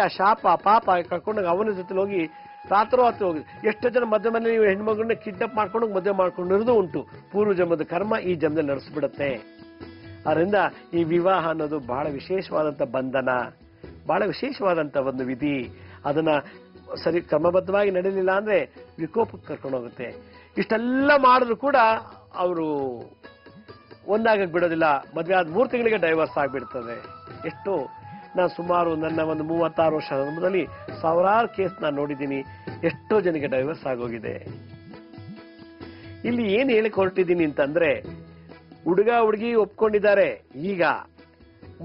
ಆ ಶಾಪ ಆ ಪಾಪ ಕರ್ಕೊಂಡಾಗ ಅವನ ಜೊತೆ ಹೋಗಿ ರಾತ್ರಿ ಹೋಗಿ ಎಷ್ಟೋ ಜನ ಮದುವೆ ಮನೆ ಹೆಣ್ಮಗಳನ್ನ ಕಿಡ್ನಾಪ್ ಮಾಡ್ಕೊಂಡು ಮದುವೆ ಮಾಡ್ಕೊಂಡಿರೋದು ಉಂಟು. ಪೂರ್ವ ಜನ್ಮದ ಕರ್ಮ ಈ ಜನ್ಮದಲ್ಲಿ ನಡೆಸ್ಬಿಡುತ್ತೆ. ಅದರಿಂದ ಈ ವಿವಾಹ ಅನ್ನೋದು ಬಹಳ ವಿಶೇಷವಾದಂತ ಬಂಧನ, ಬಹಳ ವಿಶೇಷವಾದಂತ ಒಂದು ವಿಧಿ. ಅದನ್ನ ಸರಿ ಕ್ರಮಬದ್ಧವಾಗಿ ನಡೆಯಲಿಲ್ಲ ಅಂದ್ರೆ ವಿಕೋಪಕ್ಕೆ ಕರ್ಕೊಂಡು ಹೋಗುತ್ತೆ. ಇಷ್ಟೆಲ್ಲ ಮಾಡಿದ್ರು ಕೂಡ ಅವರು ಒಂದಾಗಕ್ಕೆ ಬಿಡೋದಿಲ್ಲ. ಮದುವೆ ಆದ 3 ತಿಂಗಳಿಗೆ ಡೈವರ್ಸ್ ಆಗ್ಬಿಡ್ತದೆ. ಎಷ್ಟು ನಾನು ಸುಮಾರು ನನ್ನ ಒಂದು 36 ವರ್ಷ ಅನುಭವದಲ್ಲಿ ಸಾವಿರಾರು ಕೇಸ್ ನಾನು ನೋಡಿದ್ದೀನಿ. ಎಷ್ಟೋ ಜನಕ್ಕೆ ಡೈವರ್ಸ್ ಆಗೋಗಿದೆ. ಇಲ್ಲಿ ಏನ್ ಹೇಳಕ್ ಹೊರಟಿದ್ದೀನಿ ಅಂತಂದ್ರೆ, ಹುಡುಗ ಹುಡುಗಿ ಒಪ್ಕೊಂಡಿದ್ದಾರೆ, ಈಗ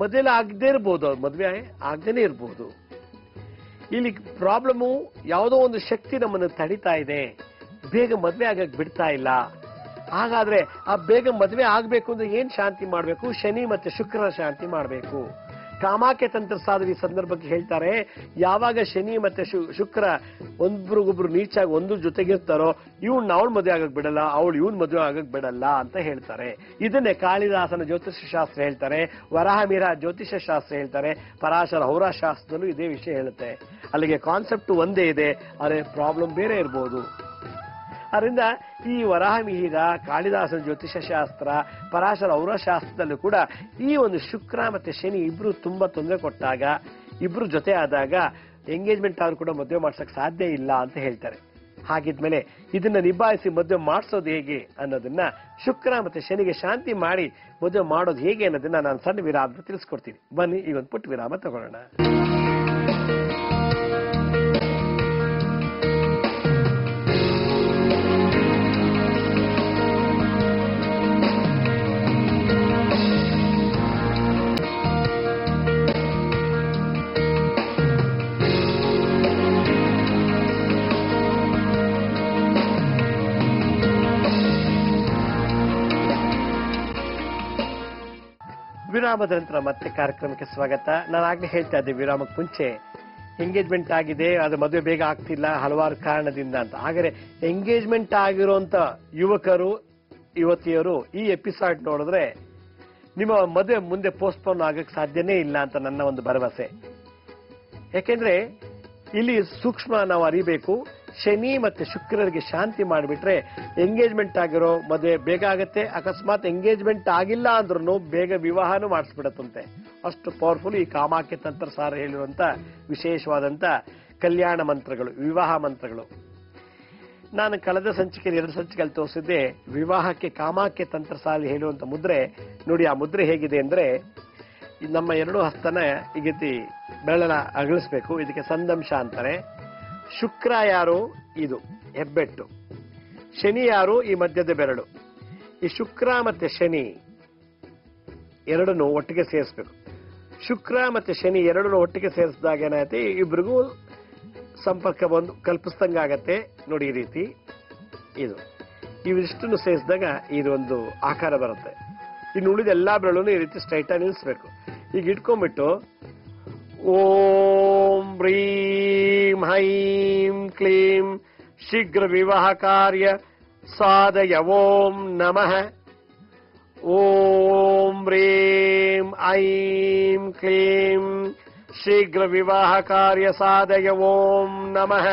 ಮದುವೆ ಆಗದೆ ಇರ್ಬೋದು, ಅವ್ರ ಮದುವೆ ಆಗದೇನೆ ಇರ್ಬೋದು. ಇಲ್ಲಿ ಪ್ರಾಬ್ಲಮು ಯಾವುದೋ ಒಂದು ಶಕ್ತಿ ನಮ್ಮನ್ನು ತಡಿತಾ ಇದೆ, ಬೇಗ ಮದುವೆ ಆಗಕ್ಕೆ ಬಿಡ್ತಾ ಇಲ್ಲ. ಹಾಗಾದ್ರೆ ಆ ಬೇಗ ಮದುವೆ ಆಗ್ಬೇಕು ಅಂದ್ರೆ ಏನ್ ಶಾಂತಿ ಮಾಡ್ಬೇಕು? ಶನಿ ಮತ್ತೆ ಶುಕ್ರನ ಶಾಂತಿ ಮಾಡ್ಬೇಕು. ಕಾಮಾಖ್ಯ ತಂತ್ರ ಸಾಧು ಈ ಸಂದರ್ಭಕ್ಕೆ ಹೇಳ್ತಾರೆ, ಯಾವಾಗ ಶನಿ ಮತ್ತೆ ಶುಕ್ರ ಒಬ್ರಿಗೊಬ್ರು ನೀಚಾಗಿ ಒಂದು ಜೊತೆಗಿರ್ತಾರೋ ಇವ್ನ ಅವಳು ಮದುವೆ ಆಗಕ್ ಬಿಡಲ್ಲ, ಅವಳು ಇವನ್ ಮದುವೆ ಆಗಕ್ ಬಿಡಲ್ಲ ಅಂತ ಹೇಳ್ತಾರೆ. ಇದನ್ನೇ ಕಾಳಿದಾಸನ ಜ್ಯೋತಿಷ್ಯ ಶಾಸ್ತ್ರ ಹೇಳ್ತಾರೆ, ವರಾಹಮಿರ ಜ್ಯೋತಿಷ್ಯ ಶಾಸ್ತ್ರ ಹೇಳ್ತಾರೆ, ಪರಾಶರ ಹೌರಾ ಶಾಸ್ತ್ರದಲ್ಲೂ ಇದೇ ವಿಷಯ ಹೇಳುತ್ತೆ. ಅಲ್ಲಿಗೆ ಕಾನ್ಸೆಪ್ಟ್ ಒಂದೇ ಇದೆ, ಆದ್ರೆ ಪ್ರಾಬ್ಲಮ್ ಬೇರೆ ಇರ್ಬೋದು. ಅದರಿಂದ ಈ ವರಾಹಮಿಹಿರ, ಕಾಳಿದಾಸನ ಜ್ಯೋತಿಷ್ಯ ಶಾಸ್ತ್ರ, ಪರಾಶರ ಔರ ಶಾಸ್ತ್ರದಲ್ಲೂ ಕೂಡ ಈ ಒಂದು ಶುಕ್ರ ಮತ್ತೆ ಶನಿ ಇಬ್ರು ತುಂಬಾ ತೊಂದರೆ ಕೊಟ್ಟಾಗ, ಇಬ್ರು ಜೊತೆ ಆದಾಗ ಎಂಗೇಜ್ಮೆಂಟ್ ಆದ್ರೂ ಕೂಡ ಮದುವೆ ಮಾಡ್ಸಕ್ ಸಾಧ್ಯ ಇಲ್ಲ ಅಂತ ಹೇಳ್ತಾರೆ. ಹಾಗಿದ್ಮೇಲೆ ಇದನ್ನ ನಿಭಾಯಿಸಿ ಮದುವೆ ಮಾಡಿಸೋದು ಹೇಗೆ ಅನ್ನೋದನ್ನ, ಶುಕ್ರ ಮತ್ತೆ ಶನಿಗೆ ಶಾಂತಿ ಮಾಡಿ ಮದುವೆ ಮಾಡೋದು ಹೇಗೆ ಅನ್ನೋದನ್ನ ನಾನು ಸಣ್ಣ ವಿರಾಮ ತಿಳಿಸ್ಕೊಡ್ತೀನಿ. ಬನ್ನಿ ಈಗ ಒಂದು ಪುಟ್ಟ ವಿರಾಮ ತಗೊಳ್ಳೋಣ. ವಿರಾಮದ ನಂತರ ಮತ್ತೆ ಕಾರ್ಯಕ್ರಮಕ್ಕೆ ಸ್ವಾಗತ. ನಾನು ಆಗ್ಲೇ ಹೇಳ್ತಾ ಇದ್ದೆ ವಿರಾಮಕ್ಕೆ ಮುಂಚೆ, ಎಂಗೇಜ್ಮೆಂಟ್ ಆಗಿದೆ, ಅದು ಮದುವೆ ಬೇಗ ಆಗ್ತಿಲ್ಲ ಹಲವಾರು ಕಾರಣದಿಂದ ಅಂತ. ಹಾಗಾದ್ರೆ ಎಂಗೇಜ್ಮೆಂಟ್ ಆಗಿರುವಂತ ಯುವಕರು ಯುವತಿಯರು ಈ ಎಪಿಸೋಡ್ ನೋಡಿದ್ರೆ ನಿಮ್ಮ ಮದುವೆ ಮುಂದೆ ಪೋಸ್ಟ್ಪೋನ್ ಆಗಕ್ಕೆ ಸಾಧ್ಯನೇ ಇಲ್ಲ ಅಂತ ನನ್ನ ಒಂದು ಭರವಸೆ. ಯಾಕೆಂದ್ರೆ ಇಲ್ಲಿ ಸೂಕ್ಷ್ಮ ನಾವು ಅರಿಬೇಕು. ಶನಿ ಮತ್ತೆ ಶುಕ್ರರಿಗೆ ಶಾಂತಿ ಮಾಡಿಬಿಟ್ರೆ ಎಂಗೇಜ್ಮೆಂಟ್ ಆಗಿರೋ ಮದುವೆ ಬೇಗ ಆಗತ್ತೆ. ಅಕಸ್ಮಾತ್ ಎಂಗೇಜ್ಮೆಂಟ್ ಆಗಿಲ್ಲ ಅಂದ್ರೂ ಬೇಗ ವಿವಾಹನೂ ಮಾಡಿಸ್ಬಿಡತ್ತಂತೆ. ಅಷ್ಟು ಪವರ್ಫುಲ್ ಈ ಕಾಮಾಖ್ಯ ತಂತ್ರ ಸಾರ ಹೇಳಿರುವಂತ ವಿಶೇಷವಾದಂತ ಕಲ್ಯಾಣ ಮಂತ್ರಗಳು, ವಿವಾಹ ಮಂತ್ರಗಳು. ನಾನು ಕಳೆದ ಸಂಚಿಕೆ 2 ಸಂಚಿಕೆಯಲ್ಲಿ ತೋರಿಸಿದ್ದೆ ವಿವಾಹಕ್ಕೆ ಕಾಮಾಖ್ಯ ತಂತ್ರ ಸಾಲ ಹೇಳುವಂತ ಮುದ್ರೆ. ನೋಡಿ ಆ ಮುದ್ರೆ ಹೇಗಿದೆ ಅಂದ್ರೆ, ನಮ್ಮ 2 ಹಸ್ತನ ಈ ರೀತಿ ಬೆರಳನ್ನ ಅಗಲಿಸ್ಬೇಕು. ಇದಕ್ಕೆ ಸಂದಂಶ ಅಂತಾರೆ. ಶುಕ್ರ ಯಾರು? ಇದು ಹೆಬ್ಬೆಟ್ಟು. ಶನಿ ಯಾರು? ಈ ಮಧ್ಯದ ಬೆರಳು. ಈ ಶುಕ್ರ ಮತ್ತೆ ಶನಿ ಎರಡನ್ನು ಒಟ್ಟಿಗೆ ಸೇರಿಸ್ಬೇಕು. ಶುಕ್ರ ಮತ್ತೆ ಶನಿ ಎರಡನ್ನು ಒಟ್ಟಿಗೆ ಸೇರಿಸಿದಾಗ ಏನಾಗುತ್ತೆ, ಇಬ್ರಿಗೂ ಸಂಪರ್ಕ ಬಂದು ಕಲ್ಪಿಸ್ದಂಗಾಗತ್ತೆ. ನೋಡಿ ಈ ರೀತಿ ಇದು ಇವಿಷ್ಟನ್ನು ಸೇರಿಸಿದಾಗ ಇದೊಂದು ಆಕಾರ ಬರುತ್ತೆ. ಇನ್ನು ಉಳಿದ ಎಲ್ಲಾ ಬೆರಳನ್ನು ಈ ರೀತಿ ಸ್ಟ್ರೈಟ್ ಆಗಿ ನಿಲ್ಲಿಸ್ಬೇಕು. ಈಗ ಇಟ್ಕೊಂಡ್ಬಿಟ್ಟು ಓಂ ಹ್ರೀಂ ಹೈಂ ಕ್ಲೀಂ ಶೀಘ್ರ ವಿವಾಹ ಕಾರ್ಯ ಸಾಧಯ ಓಂ ನಮಃ. ಓಂ ಹ್ರೀಂ ಐಂ ಕ್ಲೀಂ ಶೀಘ್ರ ವಿವಾಹ ಕಾರ್ಯ ಸಾಧಯ ಓಂ ನಮಃ.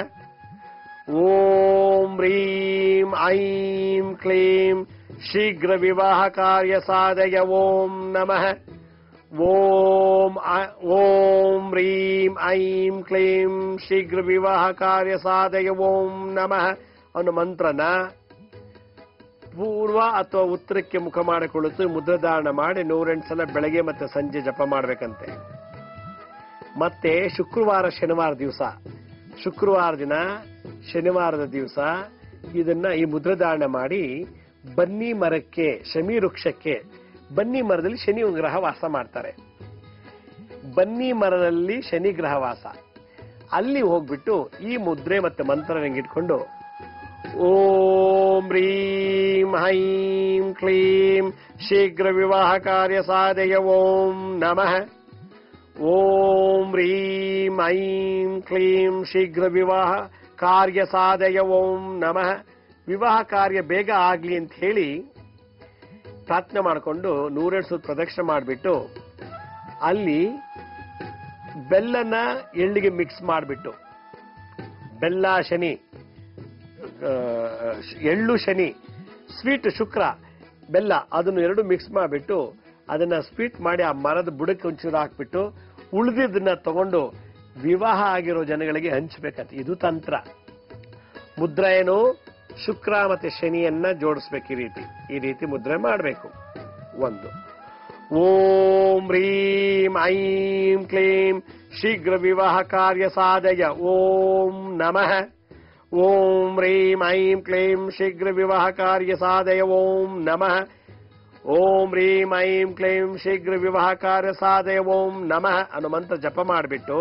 ಓಂ ಹ್ರೀಂ ಐಂ ಕ್ಲೀಂ ಶೀಘ್ರ ವಿವಾಹ ಕಾರ್ಯ ಸಾಧಯ ಓಂ ನಮಃ. ಓಂ ಹ್ರೀಂ ಐಂ ಕ್ಲೀಂ ಶೀಘ್ರ ವಿವಾಹ ಕಾರ್ಯ ಸಾಧಯ ಓಂ ನಮಃ ಅನ್ನೋ ಮಂತ್ರನ ಪೂರ್ವ ಅಥವಾ ಉತ್ತರಕ್ಕೆ ಮುಖ ಮಾಡಿಕೊಳ್ಳುತ್ತು ಮುದ್ರಧಾರಣ ಮಾಡಿ 108 ಸಲ ಬೆಳಗ್ಗೆ ಮತ್ತೆ ಸಂಜೆ ಜಪ ಮಾಡ್ಬೇಕಂತೆ. ಮತ್ತೆ ಶುಕ್ರವಾರ ಶನಿವಾರ ದಿವಸ, ಶುಕ್ರವಾರ ದಿನ ಶನಿವಾರದ ದಿವಸ ಇದನ್ನ ಈ ಮುದ್ರಧಾರಣ ಮಾಡಿ ಬನ್ನಿ ಮರಕ್ಕೆ, ಶಮಿ ವೃಕ್ಷಕ್ಕೆ, ಬನ್ನಿ ಮರದಲ್ಲಿ ಶನಿ ಗ್ರಹ ವಾಸ ಮಾಡ್ತಾರೆ. ಬನ್ನಿ ಮರದಲ್ಲಿ ಶನಿ ಗ್ರಹ ವಾಸ, ಅಲ್ಲಿ ಹೋಗ್ಬಿಟ್ಟು ಈ ಮುದ್ರೆ ಮತ್ತೆ ಮಂತ್ರ ಇಟ್ಕೊಂಡು ಓಂ ಹ್ರೀಂ ಹೈಂ ಕ್ಲೀಂ ಶೀಘ್ರ ವಿವಾಹ ಕಾರ್ಯ ಸಾಧಯ ಓಂ ನಮಃ. ಓಂ ಹ್ರೀಂ ಐಂ ಕ್ಲೀಂ ಶೀಘ್ರ ವಿವಾಹ ಕಾರ್ಯ ಸಾಧಯ ಓಂ ನಮಃ. ವಿವಾಹ ಕಾರ್ಯ ಬೇಗ ಆಗ್ಲಿ ಅಂತ ಹೇಳಿ ಪ್ರಾರ್ಥನೆ ಮಾಡಿಕೊಂಡು 108 ಸುತ್ತ ಪ್ರದಕ್ಷಿಣೆ ಮಾಡಿಬಿಟ್ಟು ಅಲ್ಲಿ ಬೆಲ್ಲನ ಎಳ್ಳಿಗೆ ಮಿಕ್ಸ್ ಮಾಡಿಬಿಟ್ಟು, ಬೆಲ್ಲ ಶನಿ, ಎಳ್ಳು ಶನಿ, ಸ್ವೀಟ್ ಶುಕ್ರ, ಬೆಲ್ಲ ಅದನ್ನು ಎರಡು ಮಿಕ್ಸ್ ಮಾಡಿಬಿಟ್ಟು ಅದನ್ನ ಸ್ವೀಟ್ ಮಾಡಿ ಆ ಮರದ ಬುಡಕ್ಕೆ ಒಂಚೂರು ಹಾಕ್ಬಿಟ್ಟು ಉಳಿದಿದ್ದನ್ನ ತಗೊಂಡು ವಿವಾಹ ಆಗಿರೋ ಜನಗಳಿಗೆ ಹಂಚಬೇಕಂತ. ಇದು ತಂತ್ರ. ಮುದ್ರೆ ಏನು, ಶುಕ್ರ ಮತ್ತೆ ಶನಿಯನ್ನ ಜೋಡಿಸ್ಬೇಕು. ಈ ರೀತಿ ಮುದ್ರೆ ಮಾಡಬೇಕು. ಒಂದು ಓಂ ಹ್ರೀಂ ಐಂ ಕ್ಲೀಂ ಶೀಘ್ರ ವಿವಾಹ ಕಾರ್ಯ ಸಾಧಯ ಓಂ ನಮಃ. ಓಂ ಹ್ರೀಂ ಐಂ ಕ್ಲೀಂ ಶೀಘ್ರ ವಿವಾಹ ಕಾರ್ಯ ಸಾಧಯ ಓಂ ನಮಃ. ಓಂ ಹ್ರೀಂ ಐಂ ಕ್ಲೀಂ ಶೀಘ್ರ ವಿವಾಹ ಕಾರ್ಯ ಸಾಧಯ ಓಂ ನಮಃ ಅನ್ನೋ ಮಂತ್ರ ಜಪ ಮಾಡಿಬಿಟ್ಟು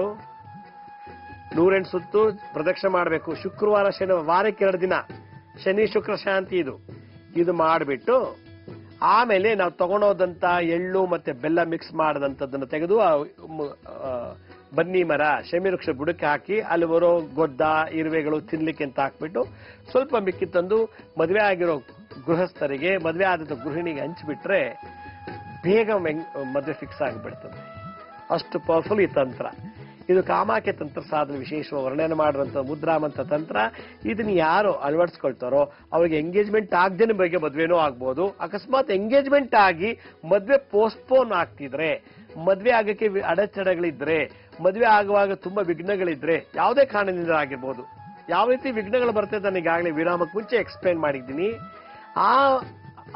108 ಸುತ್ತು ಪ್ರದಕ್ಷಿಣೆ ಮಾಡಬೇಕು. ಶುಕ್ರವಾರ ಶನಿವಾರ, ವಾರಕ್ಕೆ 2 ದಿನ, ಶನಿ ಶುಕ್ರ ಶಾಂತಿ. ಇದು ಮಾಡಿಬಿಟ್ಟು ಆಮೇಲೆ ನಾವು ತಗೊಂಡೋದಂತ ಎಳ್ಳು ಮತ್ತೆ ಬೆಲ್ಲ ಮಿಕ್ಸ್ ಮಾಡದಂತದನ್ನು ತೆಗೆದು ಬನ್ನಿ ಮರ ಶಮಿ ವೃಕ್ಷ ಬುಡಕ್ಕೆ ಹಾಕಿ ಅಲ್ಲಿ ಬರೋ ಗೊದ್ದ ಇರುವೆಗಳು ತಿನ್ಲಿಕ್ಕೆ ಅಂತ ಹಾಕ್ಬಿಟ್ಟು ಸ್ವಲ್ಪ ಮಿಕ್ಕಿ ತಂದು ಮದುವೆ ಆಗಿರೋ ಗೃಹಸ್ಥರಿಗೆ, ಮದುವೆ ಆದ ಗೃಹಿಣಿಗೆ ಹಂಚಿಬಿಟ್ರೆ ಬೇಗ ಮದುವೆ ಫಿಕ್ಸ್ ಆಗಿಬಿಡ್ತದೆ. ಅಷ್ಟು ಪವರ್ಫುಲ್ ಈ ತಂತ್ರ. ಇದು ಕಾಮಾಖ್ಯ ತಂತ್ರ ಸಾಧನೆ ವಿಶೇಷವಾಗಿ ವರ್ಣನೆ ಮಾಡಿರುವಂತಹ ಮುದ್ರಾಮಂತ್ರ ತಂತ್ರ. ಇದನ್ನ ಯಾರು ಅಳವಡಿಸ್ಕೊಳ್ತಾರೋ ಅವರಿಗೆ ಎಂಗೇಜ್ಮೆಂಟ್ ಆಗದೇನೆ ಬಗ್ಗೆ ಮದ್ವೆನೂ ಆಗ್ಬೋದು. ಅಕಸ್ಮಾತ್ ಎಂಗೇಜ್ಮೆಂಟ್ ಆಗಿ ಮದ್ವೆ ಪೋಸ್ಟ್ಪೋನ್ ಆಗ್ತಿದ್ರೆ, ಮದ್ವೆ ಆಗಕ್ಕೆ ಅಡೆತಡೆಗಳಿದ್ರೆ, ಮದ್ವೆ ಆಗುವಾಗ ತುಂಬಾ ವಿಘ್ನಗಳಿದ್ರೆ, ಯಾವುದೇ ಕಾರಣದಿಂದ ಆಗಿರ್ಬೋದು. ಯಾವ ರೀತಿ ವಿಘ್ನಗಳು ಬರ್ತದೆ ನಾನು ಈಗಾಗಲೇ ವಿರಾಮಕ್ಕೆ ಮುಂಚೆ ಎಕ್ಸ್ಪ್ಲೇನ್ ಮಾಡಿದ್ದೀನಿ.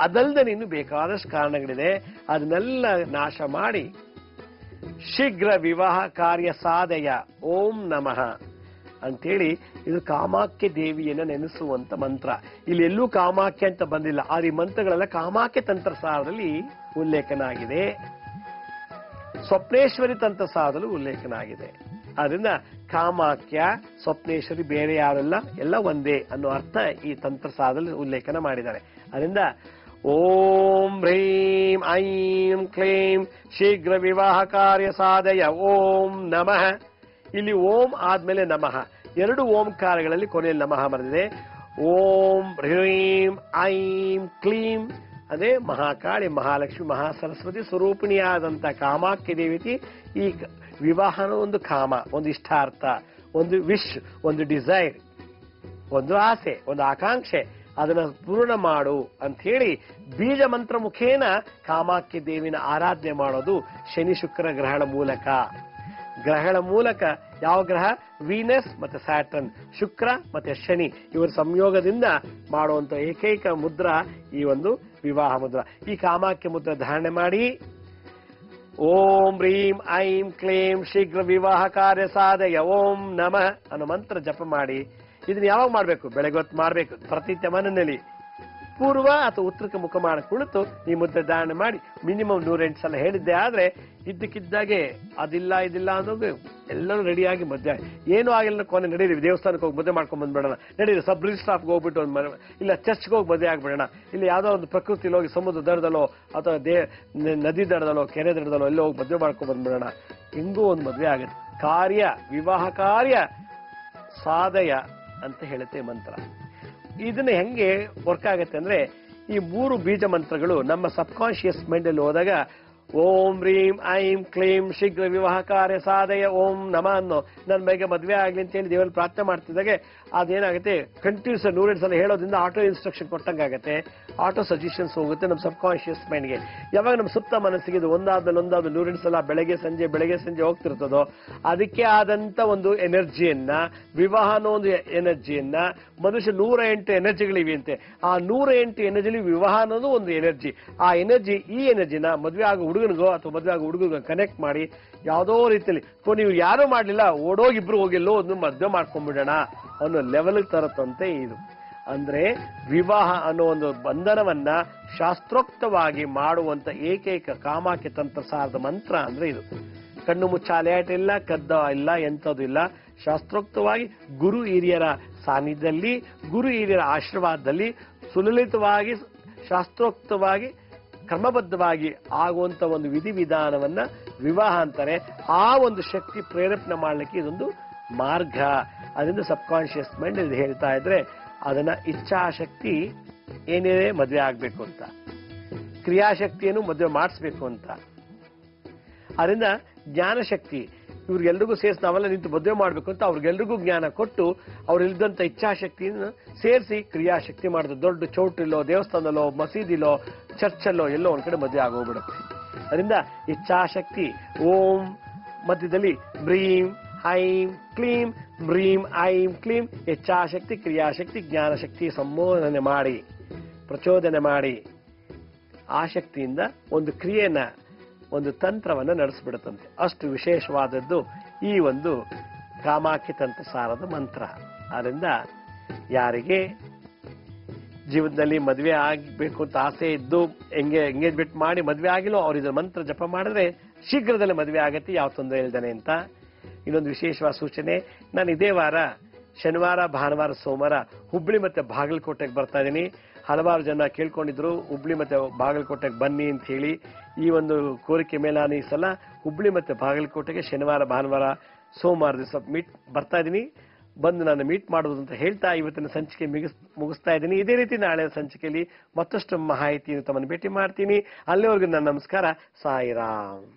ಅದಲ್ಲದೆ ಇನ್ನು ಬೇಕಾದಷ್ಟು ಕಾರಣಗಳಿದೆ. ಅದನ್ನೆಲ್ಲ ನಾಶ ಮಾಡಿ ಶೀಘ್ರ ವಿವಾಹ ಕಾರ್ಯ ಸಾಧಯ ಓಂ ನಮಃ ಅಂತೇಳಿ ಇದು ಕಾಮಾಖ್ಯ ದೇವಿಯನ್ನು ನೆನೆಸುವಂತ ಮಂತ್ರ. ಇಲ್ಲಿ ಎಲ್ಲೂ ಕಾಮಾಖ್ಯ ಅಂತ ಬಂದಿಲ್ಲ. ಆ ಈ ಮಂತ್ರಗಳೆಲ್ಲ ಕಾಮಾಖ್ಯ ತಂತ್ರ ಸಾರದಲ್ಲಿ ಉಲ್ಲೇಖನ ಆಗಿದೆ, ಸ್ವಪ್ನೇಶ್ವರಿ ತಂತ್ರ ಸಾರದಲ್ಲೂ ಉಲ್ಲೇಖನ ಆಗಿದೆ. ಆದ್ರಿಂದ ಕಾಮಾಖ್ಯ, ಸ್ವಪ್ನೇಶ್ವರಿ ಬೇರೆ ಯಾರೆಲ್ಲ, ಎಲ್ಲ ಒಂದೇ ಅನ್ನೋ ಅರ್ಥ ಈ ತಂತ್ರ ಸಾರದಲ್ಲಿ ಉಲ್ಲೇಖನ ಮಾಡಿದ್ದಾರೆ. ಅದರಿಂದ ಓಂ ಹ್ರೀಂ ಐಂ ಕ್ಲೀಂ ಶೀಘ್ರ ವಿವಾಹ ಕಾರ್ಯ ಸಾಧಯ ಓಂ ನಮಃ. ಇಲ್ಲಿ ಓಂ ಆದ್ಮೇಲೆ ನಮಃ, 2 ಓಂಕಾರಗಳಲ್ಲಿ ಕೊನೆಯಲ್ಲಿ ನಮಃ ಬರೆದಿದೆ. ಓಂ ಹ್ರೀಂ ಐಂ ಕ್ಲೀಂ ಅದೇ ಮಹಾಕಾಳಿ, ಮಹಾಲಕ್ಷ್ಮಿ, ಮಹಾಸರಸ್ವತಿ ಸ್ವರೂಪಿಣಿಯಾದಂತ ಕಾಮಾಖ್ಯ ದೇವತೆ. ಈ ವಿವಾಹನ ಒಂದು ಕಾಮ, ಒಂದು ಇಷ್ಟಾರ್ಥ, ಒಂದು ವಿಶ್, ಒಂದು ಡಿಸೈರ್, ಒಂದು ಆಸೆ, ಒಂದು ಆಕಾಂಕ್ಷೆ, ಅದನ್ನ ಪೂರ್ಣ ಮಾಡು ಅಂತ ಹೇಳಿ ಬೀಜ ಮಂತ್ರ ಮುಖೇನ ಕಾಮಾಖ್ಯ ದೇವಿನ ಆರಾಧನೆ ಮಾಡೋದು ಶನಿ ಶುಕ್ರ ಗ್ರಹಣ ಮೂಲಕ. ಗ್ರಹಣ ಮೂಲಕ ಯಾವ ಗ್ರಹ? ವೀನಸ್ ಮತ್ತೆ ಸ್ಯಾಟರ್ನ್, ಶುಕ್ರ ಮತ್ತೆ ಶನಿ, ಇವರ ಸಂಯೋಗದಿಂದ ಮಾಡುವಂತ ಏಕೈಕ ಮುದ್ರಾ ಈ ಒಂದು ವಿವಾಹ ಮುದ್ರಾ. ಈ ಕಾಮಾಖ್ಯ ಮುದ್ರಾ ಧಾರಣೆ ಮಾಡಿ ಓಂ ಹ್ರೀಂ ಐಂ ಕ್ಲೀಂ ಶೀಘ್ರ ವಿವಾಹ ಕಾರ್ಯ ಸಾಧಯ ಓಂ ನಮಃ ಅನ್ನೋ ಮಂತ್ರ ಜಪ ಮಾಡಿ. ಇದನ್ನ ಯಾವಾಗ ಮಾಡ್ಬೇಕು? ಬೆಳಗ್ಗೆ ಹೊತ್ತು ಮಾಡ್ಬೇಕು. ಪ್ರತಿನಿತ್ಯ ಮನೆಯಲ್ಲಿ ಪೂರ್ವ ಅಥವಾ ಉತ್ತರಕ್ಕೆ ಮುಖ ಮಾಡಿ ಕುಳಿತು ಈ ಮುದ್ರೆ ಧಾರಣೆ ಮಾಡಿ ಮಿನಿಮಮ್ 108 ಸಲ ಹೇಳಿದ್ದೆ. ಆದ್ರೆ ಇದ್ದಕ್ಕಿದ್ದಾಗೆ ಅದಿಲ್ಲ ಇದಿಲ್ಲ ಅನ್ನೋದು ಎಲ್ಲರೂ ರೆಡಿಯಾಗಿ ಮದುವೆ ಏನೂ ಆಗಿಲ್ಲ. ಕೊನೆ ನಡೀರಿ ದೇವಸ್ಥಾನಕ್ಕೆ ಹೋಗಿ ಮದುವೆ ಮಾಡ್ಕೊಂಡ್ ಬಂದ್ಬಿಡೋಣ, ನಡೀರಿ ಸಬ್ ರಿಜಿಸ್ಟರ್ ಆಫ್ಗೆ ಹೋಗ್ಬಿಟ್ಟು ಇಲ್ಲ ಚರ್ಚ್ಗೆ ಹೋಗಿ ಮದುವೆ ಆಗ್ಬಿಡೋಣ, ಇಲ್ಲಿ ಯಾವ್ದೋ ಒಂದು ಪ್ರಕೃತಿಲಿ ಹೋಗಿ ಸಮುದ್ರ ದಡದಲ್ಲೋ ಅಥವಾ ನದಿ ದಡದಲ್ಲೋ ಕೆರೆ ದಡದಲ್ಲೋ ಎಲ್ಲೋ ಹೋಗಿ ಮದುವೆ ಮಾಡ್ಕೊಂಡ್ ಬಂದ್ಬಿಡೋಣ. ಹಿಂಗೂ ಒಂದು ಮದುವೆ ಆಗುತ್ತೆ. ಕಾರ್ಯ, ವಿವಾಹ ಕಾರ್ಯ ಸಾಧಯ ಅಂತ ಹೇಳುತ್ತೆ ಮಂತ್ರ. ಇದನ್ನ ಹೆಂಗೆ ವರ್ಕ್ ಆಗುತ್ತೆ ಅಂದ್ರೆ ಈ 3 ಬೀಜ ಮಂತ್ರಗಳು ನಮ್ಮ ಸಬ್ ಕಾನ್ಶಿಯಸ್ ಮೈಂಡ್ ಅಲ್ಲಿ ಹೋದಾಗ ಓಂ ಹ್ರೀಂ ಐಂ ಕ್ಲೀಂ ಶೀಘ್ರ ವಿವಾಹ ಕಾರ್ಯ ಸಾಧಯ ಓಂ ನಮ ಅನ್ನೋ ನನ್ನ ಬಗ್ಗೆ ಮದುವೆ ಆಗ್ಲಿ ಅಂತ ಹೇಳಿ ದೇವರಲ್ಲಿ ಪ್ರಾರ್ಥನೆ ಮಾಡ್ತಿದ್ದಾಗೆ ಅದೇನಾಗುತ್ತೆ ಕಂಟಿನ್ಯೂಸ್ 102 ಸಲ ಹೇಳೋದ್ರಿಂದ ಆಟೋ ಇನ್ಸ್ಟ್ರಕ್ಷನ್ ಕೊಟ್ಟಂಗಾಗತ್ತೆ, ಆಟೋ ಸಜೆಷನ್ಸ್ ಹೋಗುತ್ತೆ ನಮ್ಮ ಸಬ್ ಕಾನ್ಶಿಯಸ್ ಮೈಂಡ್ಗೆ. ಯಾವಾಗ ನಮ್ಮ ಸುಪ್ತ ಮನಸ್ಸಿಗೆ ಇದು ಒಂದಾದ್ಮೇಲೆ 102 ಸಲ ಬೆಳಗ್ಗೆ ಸಂಜೆ ಹೋಗ್ತಿರ್ತದೋ ಅದಕ್ಕೆ ಆದಂತ ಒಂದು ಎನರ್ಜಿಯನ್ನ, ವಿವಾಹ ಅನ್ನೋ ಒಂದು ಎನರ್ಜಿಯನ್ನ, ಮನುಷ್ಯ 108 ಎನರ್ಜಿಗಳಿವೆ ಅಂತೆ. ಆ 108 ಎನರ್ಜಿಲಿ ವಿವಾಹ ಅನ್ನೋದು ಒಂದು ಎನರ್ಜಿ. ಆ ಎನರ್ಜಿ, ಈ ಎನರ್ಜಿನ ಮದುವೆ ಆಗೋ ಹುಡುಗನಿಗೋ ಅಥವಾ ಮದುವೆ ಆಗೋ ಹುಡುಗನಿಗೋ ಕನೆಕ್ಟ್ ಮಾಡಿ ಯಾವುದೋ ರೀತಿಯಲ್ಲಿ ನೀವು ಯಾರೂ ಮಾಡ್ಲಿಲ್ಲ ಓಡೋಗಿಬ್ರು ಹೋಗಿಲ್ಲೋ ಒಂದು ಮದುವೆ ಮಾಡ್ಕೊಂಡ್ಬಿಡೋಣ ಅನ್ನೋ ಲೆವೆಲ್ ತರತ್ತಂತೆ ಇದು. ಅಂದ್ರೆ ವಿವಾಹ ಅನ್ನೋ ಒಂದು ಬಂಧನವನ್ನ ಶಾಸ್ತ್ರೋಕ್ತವಾಗಿ ಮಾಡುವಂತ ಏಕೈಕ ಕಾಮಾಖ್ಯ ತಂತ್ರ ಸಾರದ ಮಂತ್ರ ಅಂದ್ರೆ ಇದು. ಕಣ್ಣು ಮುಚ್ಚಾಲೆ ಆಟ ಇಲ್ಲ, ಕದ್ದ ಇಲ್ಲ, ಎಂಥದ್ದು ಇಲ್ಲ. ಶಾಸ್ತ್ರೋಕ್ತವಾಗಿ ಗುರು ಹಿರಿಯರ ಸಾನ್ನಿಧ್ಯದಲ್ಲಿ, ಗುರು ಹಿರಿಯರ ಆಶೀರ್ವಾದದಲ್ಲಿ ಸುಲಲಿತವಾಗಿ ಶಾಸ್ತ್ರೋಕ್ತವಾಗಿ ಕ್ರಮಬದ್ಧವಾಗಿ ಆಗುವಂತ ಒಂದು ವಿಧಿವಿಧಾನವನ್ನ ವಿವಾಹ ಅಂತಾರೆ. ಆ ಒಂದು ಶಕ್ತಿ ಪ್ರೇರೇಪಣೆ ಮಾಡಲಿಕ್ಕೆ ಇದೊಂದು ಮಾರ್ಗ. ಅದರಿಂದ ಸಬ್ ಕಾನ್ಶಿಯಸ್ ಮೈಂಡ್ ಇದು ಹೇಳ್ತಾ ಇದ್ರೆ ಅದನ್ನ ಇಚ್ಛಾಶಕ್ತಿ ಏನಿದೆ ಮದುವೆ ಆಗ್ಬೇಕು ಅಂತ, ಕ್ರಿಯಾಶಕ್ತಿಯನ್ನು ಮದುವೆ ಮಾಡಿಸ್ಬೇಕು ಅಂತ. ಅದರಿಂದ ಜ್ಞಾನಶಕ್ತಿ ಇವ್ರಿಗೆಲ್ರಿಗೂ ಸೇರಿಸಿ ನಾವೆಲ್ಲ ನಿಂತು ಮದುವೆ ಮಾಡ್ಬೇಕು ಅಂತ ಅವ್ರಿಗೆಲ್ರಿಗೂ ಜ್ಞಾನ ಕೊಟ್ಟು ಅವ್ರಿಲ್ದಂತ ಇಚ್ಛಾಶಕ್ತಿಯನ್ನು ಸೇರಿಸಿ ಕ್ರಿಯಾಶಕ್ತಿ ಮಾಡಿದ್ರು. ದೊಡ್ಡ ಚೌಟಿಲೋ, ದೇವಸ್ಥಾನದಲ್ಲೋ, ಮಸೀದಿಲೋ, ಚರ್ಚಲ್ಲೋ ಎಲ್ಲೋ ಒಂದ್ ಕಡೆ ಮದುವೆ ಆಗೋಗ್ಬಿಡುತ್ತೆ. ಅದರಿಂದ ಇಚ್ಛಾಶಕ್ತಿ ಓಂ ಮಧ್ಯದಲ್ಲಿ ಬ್ರೀಂ ಐಂ ಕ್ಲೀಂ, ಬ್ರೀಂ ಐಂ ಕ್ಲೀಂ, ಇಚ್ಛಾಶಕ್ತಿ, ಕ್ರಿಯಾಶಕ್ತಿ, ಜ್ಞಾನಶಕ್ತಿ ಸಂಬೋಧನೆ ಮಾಡಿ, ಪ್ರಚೋದನೆ ಮಾಡಿ ಆ ಶಕ್ತಿಯಿಂದ ಒಂದು ಕ್ರಿಯೆನ, ಒಂದು ತಂತ್ರವನ್ನು ನಡೆಸಿಬಿಡುತ್ತಂತೆ. ಅಷ್ಟು ವಿಶೇಷವಾದದ್ದು ಈ ಒಂದು ಕಾಮಾಖ್ಯ ತಂತ್ರ ಸಾರದ ಮಂತ್ರ. ಅದರಿಂದ ಯಾರಿಗೆ ಜೀವನದಲ್ಲಿ ಮದುವೆ ಆಗಬೇಕು ಅಂತ ಆಸೆ ಇದ್ದು ಎಂಗೇಜ್ಮೆಂಟ್ ಮಾಡಿ ಮದುವೆ ಆಗಿಲ್ಲೋ ಅವ್ರು ಇದರ ಮಂತ್ರ ಜಪ ಮಾಡಿದ್ರೆ ಶೀಘ್ರದಲ್ಲೇ ಮದುವೆ ಆಗತ್ತೆ, ಯಾವ ತೊಂದರೆ ಇಲ್ದಾನೆ ಅಂತ. ಇನ್ನೊಂದು ವಿಶೇಷವಾದ ಸೂಚನೆ, ನಾನು ಇದೇ ವಾರ ಶನಿವಾರ, ಭಾನುವಾರ, ಸೋಮವಾರ ಹುಬ್ಳಿ ಮತ್ತೆ ಬಾಗಲಕೋಟೆಗೆ ಬರ್ತಾ ಇದ್ದೀನಿ. ಹಲವಾರು ಜನ ಕೇಳ್ಕೊಂಡಿದ್ರು ಹುಬ್ಳಿ ಮತ್ತೆ ಬಾಗಲಕೋಟೆಗೆ ಬನ್ನಿ ಅಂತ ಹೇಳಿ. ಈ ಒಂದು ಕೋರಿಕೆ ಮೇಲೆ ನಾನು ಈ ಸಲ ಹುಬ್ಳಿ ಮತ್ತೆ ಬಾಗಲಕೋಟೆಗೆ ಶನಿವಾರ, ಭಾನುವಾರ, ಸೋಮವಾರ ದಿವಸ ಬರ್ತಾ ಇದ್ದೀನಿ. ಬಂದು ನಾನು ಮೀಟ್ ಮಾಡೋದು ಅಂತ ಹೇಳ್ತಾ ಇವತ್ತಿನ ಸಂಚಿಕೆ ಮುಗಿಸ್ತಾ ಇದ್ದೀನಿ. ಇದೇ ರೀತಿ ನಾಳೆ ಸಂಚಿಕೆಯಲ್ಲಿ ಮತ್ತಷ್ಟು ಮಾಹಿತಿ ತಮ್ಮನ್ನು ಭೇಟಿ ಮಾಡ್ತೀನಿ. ಅಲ್ಲಿವರೆಗೂ ನನ್ನ ನಮಸ್ಕಾರ. ಸಾಯಿರಾಮ್.